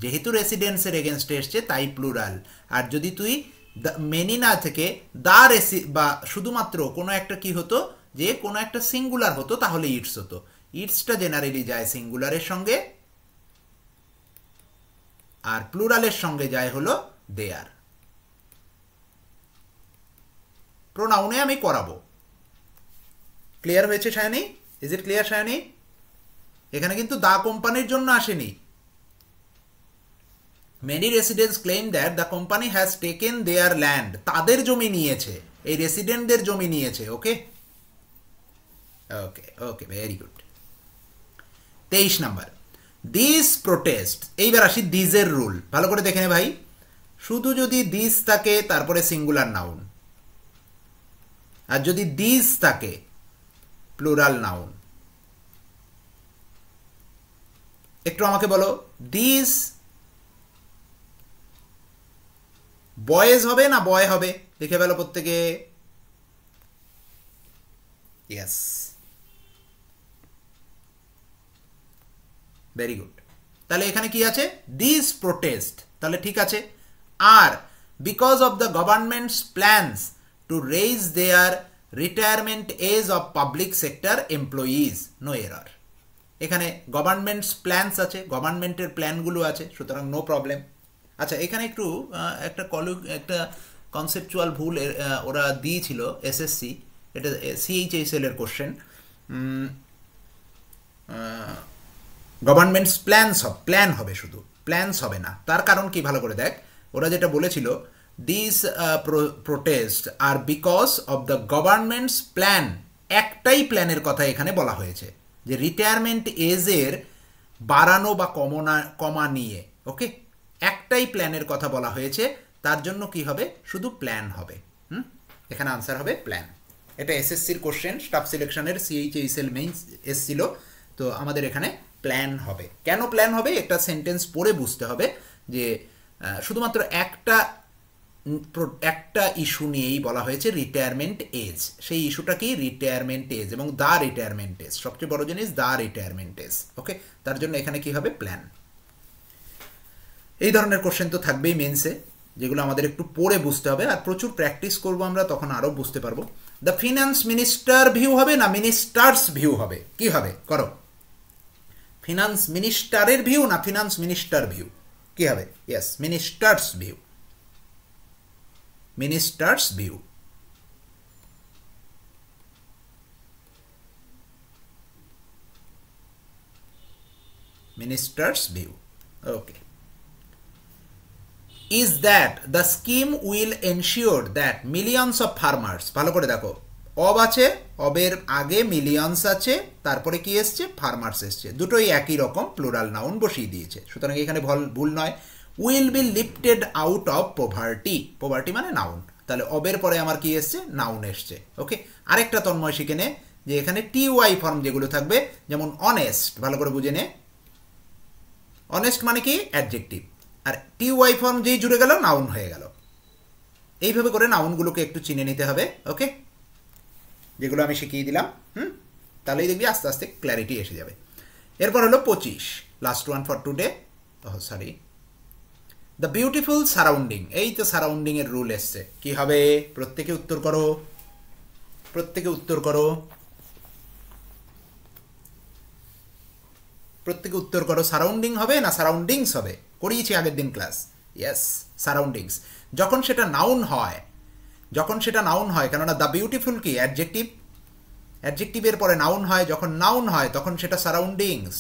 যেহেতু রেসিডেন্টসের এগেনস্টে এসছে তাই প্লুরাল। আর যদি তুই মেনি না থেকে দা বা শুধুমাত্র কোনো একটা কি হতো, যে কোনো একটা সিঙ্গুলার হতো, তাহলে ইটস হতো। ইটসটা জেনারেলি যায় সিঙ্গুলারের সঙ্গে, আর প্লুরালের সঙ্গে যায় হলো দেয়ার। প্রোনাউনে আমি করাবো। ক্লিয়ার হয়েছে Sayani? Is it clear Sayani? এখানে কিন্তু দা কোম্পানির জন্য আসেনি। Many residents claim that the company has taken their land, তাদের জমি নিয়েছে, এই রেসিডেন্টদের জমি নিয়েছে। Okay okay okay, very good. 23 number, this protest. এইবার আসি দিজের রুল, ভালো করে দেখে নে ভাই। শুধু যদি দিস থাকে তারপরে সিঙ্গুলার নাউন, আর যদি দিস থাকে প্লুরাল নাউন। একটু আমাকে বলো, দিস বয়েজ হবে না বয় হবে? দেখে ফেলো প্রত্যেকে। Yes, very good. তাহলে এখানে কি আছে? দিস প্রোটেস্ট, তাহলে ঠিক আছে। আর because of the government's plans to raise their retirement age of public sector employees, no error. এখানে গভর্নমেন্টস প্ল্যানস আছে, গভর্নমেন্টের প্ল্যানগুলো আছে, সুতরাং নো প্রবলেম। আচ্ছা, এখানে একটু একটা কনসেপচুয়াল ভুল ওরা দিয়েছিল এসএসসি, এটা সিএইচএসএল এর কোশ্চেন। গভর্নমেন্টস প্ল্যান হবে, শুধু প্ল্যানস হবে না। তার কারণ কি ভালো করে দেখ, ওরা যেটা বলেছিল, this protest are because of the government's plan, একটাই প্ল্যানের কথা এখানে বলা হয়েছে, যে রিটায়ারমেন্ট এজের বাড়ানো বা কমা নিয়ে। ওকে, একটাই প্ল্যানের কথা বলা হয়েছে, তার জন্য কি হবে? শুধু প্ল্যান হবে। এখানে আনসার হবে প্ল্যান। এটা এসএসসির কোশ্চেন, স্টাফ সিলেকশনের সিএইচএসএল মেইনস এসছিল, তো আমাদের এখানে প্ল্যান হবে। কেন প্ল্যান হবে? একটা সেন্টেন্স পড়ে বুঝতে হবে যে শুধুমাত্র একটা ইস্যু নিয়েই বলা হয়েছে রিটায়ারমেন্ট এজ। সেই ইস্যুটা কি? রিটায়ারমেন্ট এজ, এবং দ্য রিটায়ারমেন্ট এজ, সবচেয়ে বড় জিনিস দ্য রিটায়ারমেন্ট এজ। ওকে, তার জন্য এখানে কি হবে? প্ল্যান। এই ধরনের কোশ্চেন তো থাকবেই মেন্সে, যেগুলো আমাদের একটু পড়ে বুঝতে হবে, আর প্রচুর প্র্যাকটিস করবো আমরা, তখন আরও বুঝতে পারবো। দ্য ফিনান্স মিনিস্টার ভিউ হবে না মিনিস্টার্স ভিউ হবে? কি হবে? করো। ফিনান্স মিনিস্টারের ভিউ না ফিনান্স মিনিস্টার ভিউ? কি হবে? Yes, ministers view. Ministers view. Ministers view. Okay. is that the scheme will ensure that millions of farmers, ভালো করে দেখো, অব আছে, অবের আগে মিলিয়নস আছে, তারপরে কি এসছে? ফার্মার্স এসছে, দুটোই একই রকম প্লুরাল নাউন বসিয়ে দিয়েছে, সুতরাং এখানে ভুল নয়। Will be lifted out of poverty, poverty মানে নাউন, তাহলে অবের পরে আমার কি এসছে? নাউন এসছে। ওকে, আরেকটা তন্ময় শিখে নে, যে এখানে টিওয়াই ফর্ম যেগুলো থাকবে, যেমন অনেস্ট, ভালো করে বুঝে নে, অনেস্ট মানে কি? অ্যাডজেক্টিভ, আর টিওয়াই ফর্ম যেই জুড়ে গেল নাউন হয়ে গেল। এইভাবে করে নাউনগুলোকে একটু চিনে নিতে হবে। ওকে, যেগুলো আমি শিখিয়ে দিলাম। তাহলেই দেখবি আস্তে আস্তে ক্ল্যারিটি এসে যাবে। এরপর হলো 25, last one for today. Sorry, the beautiful surrounding. এই তো সারাউন্ডিংয়ের রুল এসছে। কি হবে? প্রত্যেকে উত্তর করো, প্রত্যেকে উত্তর করো, প্রত্যেকে উত্তর করো। সারাউন্ডিং হবে না সারাউন্ডিংস হবে? করিয়েছি আগের দিন ক্লাস। Yes, surroundings. যখন সেটা নাউন হয়, যখন সেটা নাউন হয়, কেননা দ্য বিউটিফুল কি অ্যাডজেক্টিভ, অ্যাডজেক্টিভের পরে নাউন হয়, যখন নাউন হয় তখন সেটা সারাউন্ডিংস।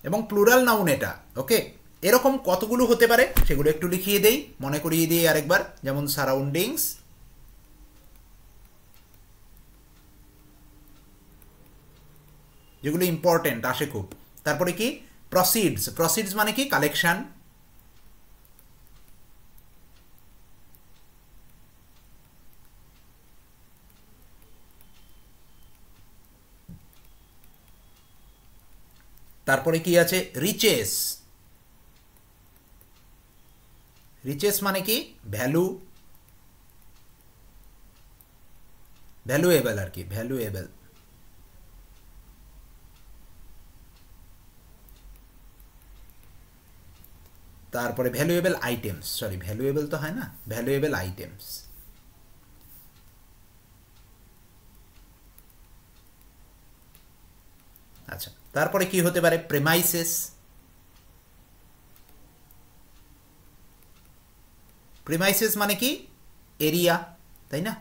এবং প্লুরাল নাউন এটা। ওকে, এরকম কতগুলো হতে পারে সেগুলো একটু লিখিয়ে দেই, মনে করিয়ে দিই আরেকবার। যেমন সারাউন্ডিংস, যেগুলো ইম্পর্টেন্ট আসে খুব। তারপরে কি? প্রসিডস। প্রসিডস মানে কি? কালেকশন। তারপরে কি আছে? রিচেস। রিচেস মানে কি? ভ্যালু, ভ্যালুয়েবল আর কি, ভ্যালুয়েবল। তারপরে ভ্যালুয়েবল আইটেমস, সরি ভ্যালুয়েবল তো হয় না, ভ্যালুয়েবল আইটেমস। আচ্ছা, তারপরে কি হতে পারে? প্রেমাইসেস। প্রেমাইসেস মানে কি? এরিয়া, তাই না?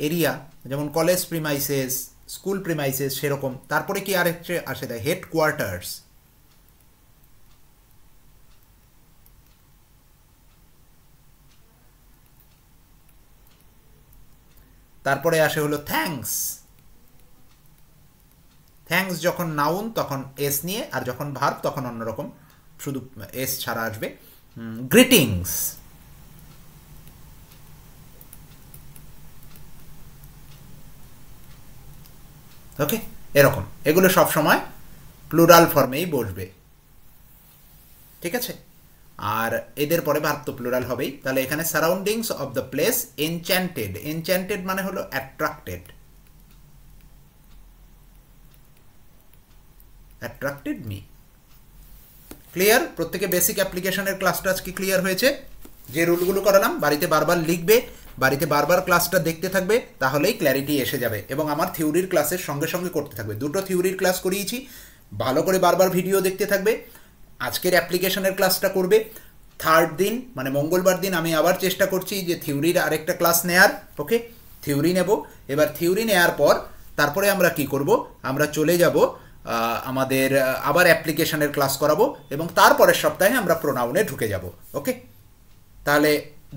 এরিয়া, যেমন কলেজ প্রিমাইসেস, স্কুল প্রিমাইসেস, সেরকম। তারপরে কি আর আসে? দেয় হেড কোয়ার্টার্স। তারপরে আসে হলো থ্যাঙ্কস। থ্যাঙ্কস যখন নাউন তখন এস নিয়ে, আর যখন ভার্ব তখন অন্যরকম, শুধু এস ছাড়া আসবে। গ্রিটিংস। ওকে, এরকম এগুলো সব সময় প্লুরাল ফর্মেই বসবে, ঠিক আছে? আর এদের পরে ভার্ব তো প্লুরাল হবেই। তাহলে এখানে surroundings of the place enchanted. Enchanted মানে হলো অ্যাট্রাক্টেড, অ্যাট্রাক্টেড মি। ক্লিয়ার? প্রত্যেকে বেসিক অ্যাপ্লিকেশনের ক্লাসটা আজকে ক্লিয়ার হয়েছে? যে রুলগুলো করালাম বাড়িতে বারবার লিখবে, বাড়িতে বারবার ক্লাসটা দেখতে থাকবে, তাহলেই ক্ল্যারিটি এসে যাবে। এবং আমার থিওরির ক্লাসের সঙ্গে সঙ্গে করতে থাকবে। দুটো থিওরির ক্লাস করিয়েছি, ভালো করে বারবার ভিডিও দেখতে থাকবে। আজকের অ্যাপ্লিকেশনের ক্লাসটা করবে। থার্ড দিন মানে মঙ্গলবার দিন আমি আবার চেষ্টা করছি যে থিওরির আরেকটা ক্লাস নেয়ার। ওকে, থিওরি নেব। এবার থিওরি নেয়ার পর তারপরে আমরা কি করব? আমরা চলে যাব আমাদের আবার অ্যাপ্লিকেশনের ক্লাস করাবো, এবং তারপরের সপ্তাহে আমরা প্রোনাউনে ঢুকে যাব। ওকে, তাহলে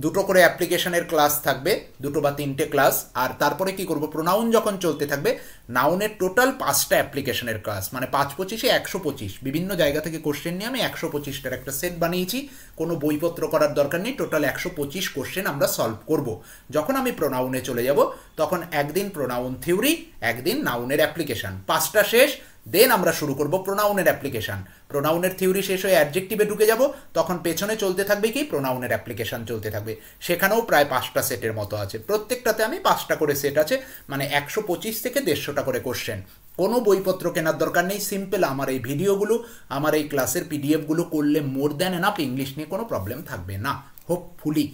দুটো করে অ্যাপ্লিকেশনের ক্লাস থাকবে, দুটো বা তিনটে ক্লাস। আর তারপরে কি করব? প্রোনাউন যখন চলতে থাকবে, নাউনের টোটাল 5টা অ্যাপ্লিকেশনের ক্লাস, মানে 5×25 125। বিভিন্ন জায়গা থেকে কোশ্চেন নিয়ে আমি 125টার একটা সেট বানিয়েছি। কোনো বইপত্র করার দরকার নেই, টোটাল 125 কোশ্চেন আমরা সলভ করব। যখন আমি প্রোনাউনে চলে যাব তখন একদিন প্রোনাউন থিওরি, একদিন নাউনের অ্যাপ্লিকেশন, 5টা শেষ। দেন আমরা শুরু করব প্রোনাউনের অ্যাপ্লিকেশন। প্রোনাউনের থিওরি শেষ হয়ে অ্যাডজেক্টিভে ঢুকে যাব, তখন পেছনে চলতে থাকবে কি? প্রোনাউনের অ্যাপ্লিকেশন চলতে থাকবে। সেখানেও প্রায় 5টা সেটের মতো আছে, প্রত্যেকটাতে আমি 5টা করে সেট আছে, মানে 125 থেকে 150টা করে কোশ্চেন। কোনো বইপত্র কেনার দরকার নেই, সিম্পল আমার এই ভিডিওগুলো, আমার এই ক্লাসের পিডিএফগুলো করলে মোর দ্যান এনাফ। ইংলিশ নিয়ে কোনো প্রবলেম থাকবে না, হোপফুলি।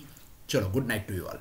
চলো, good night to you all.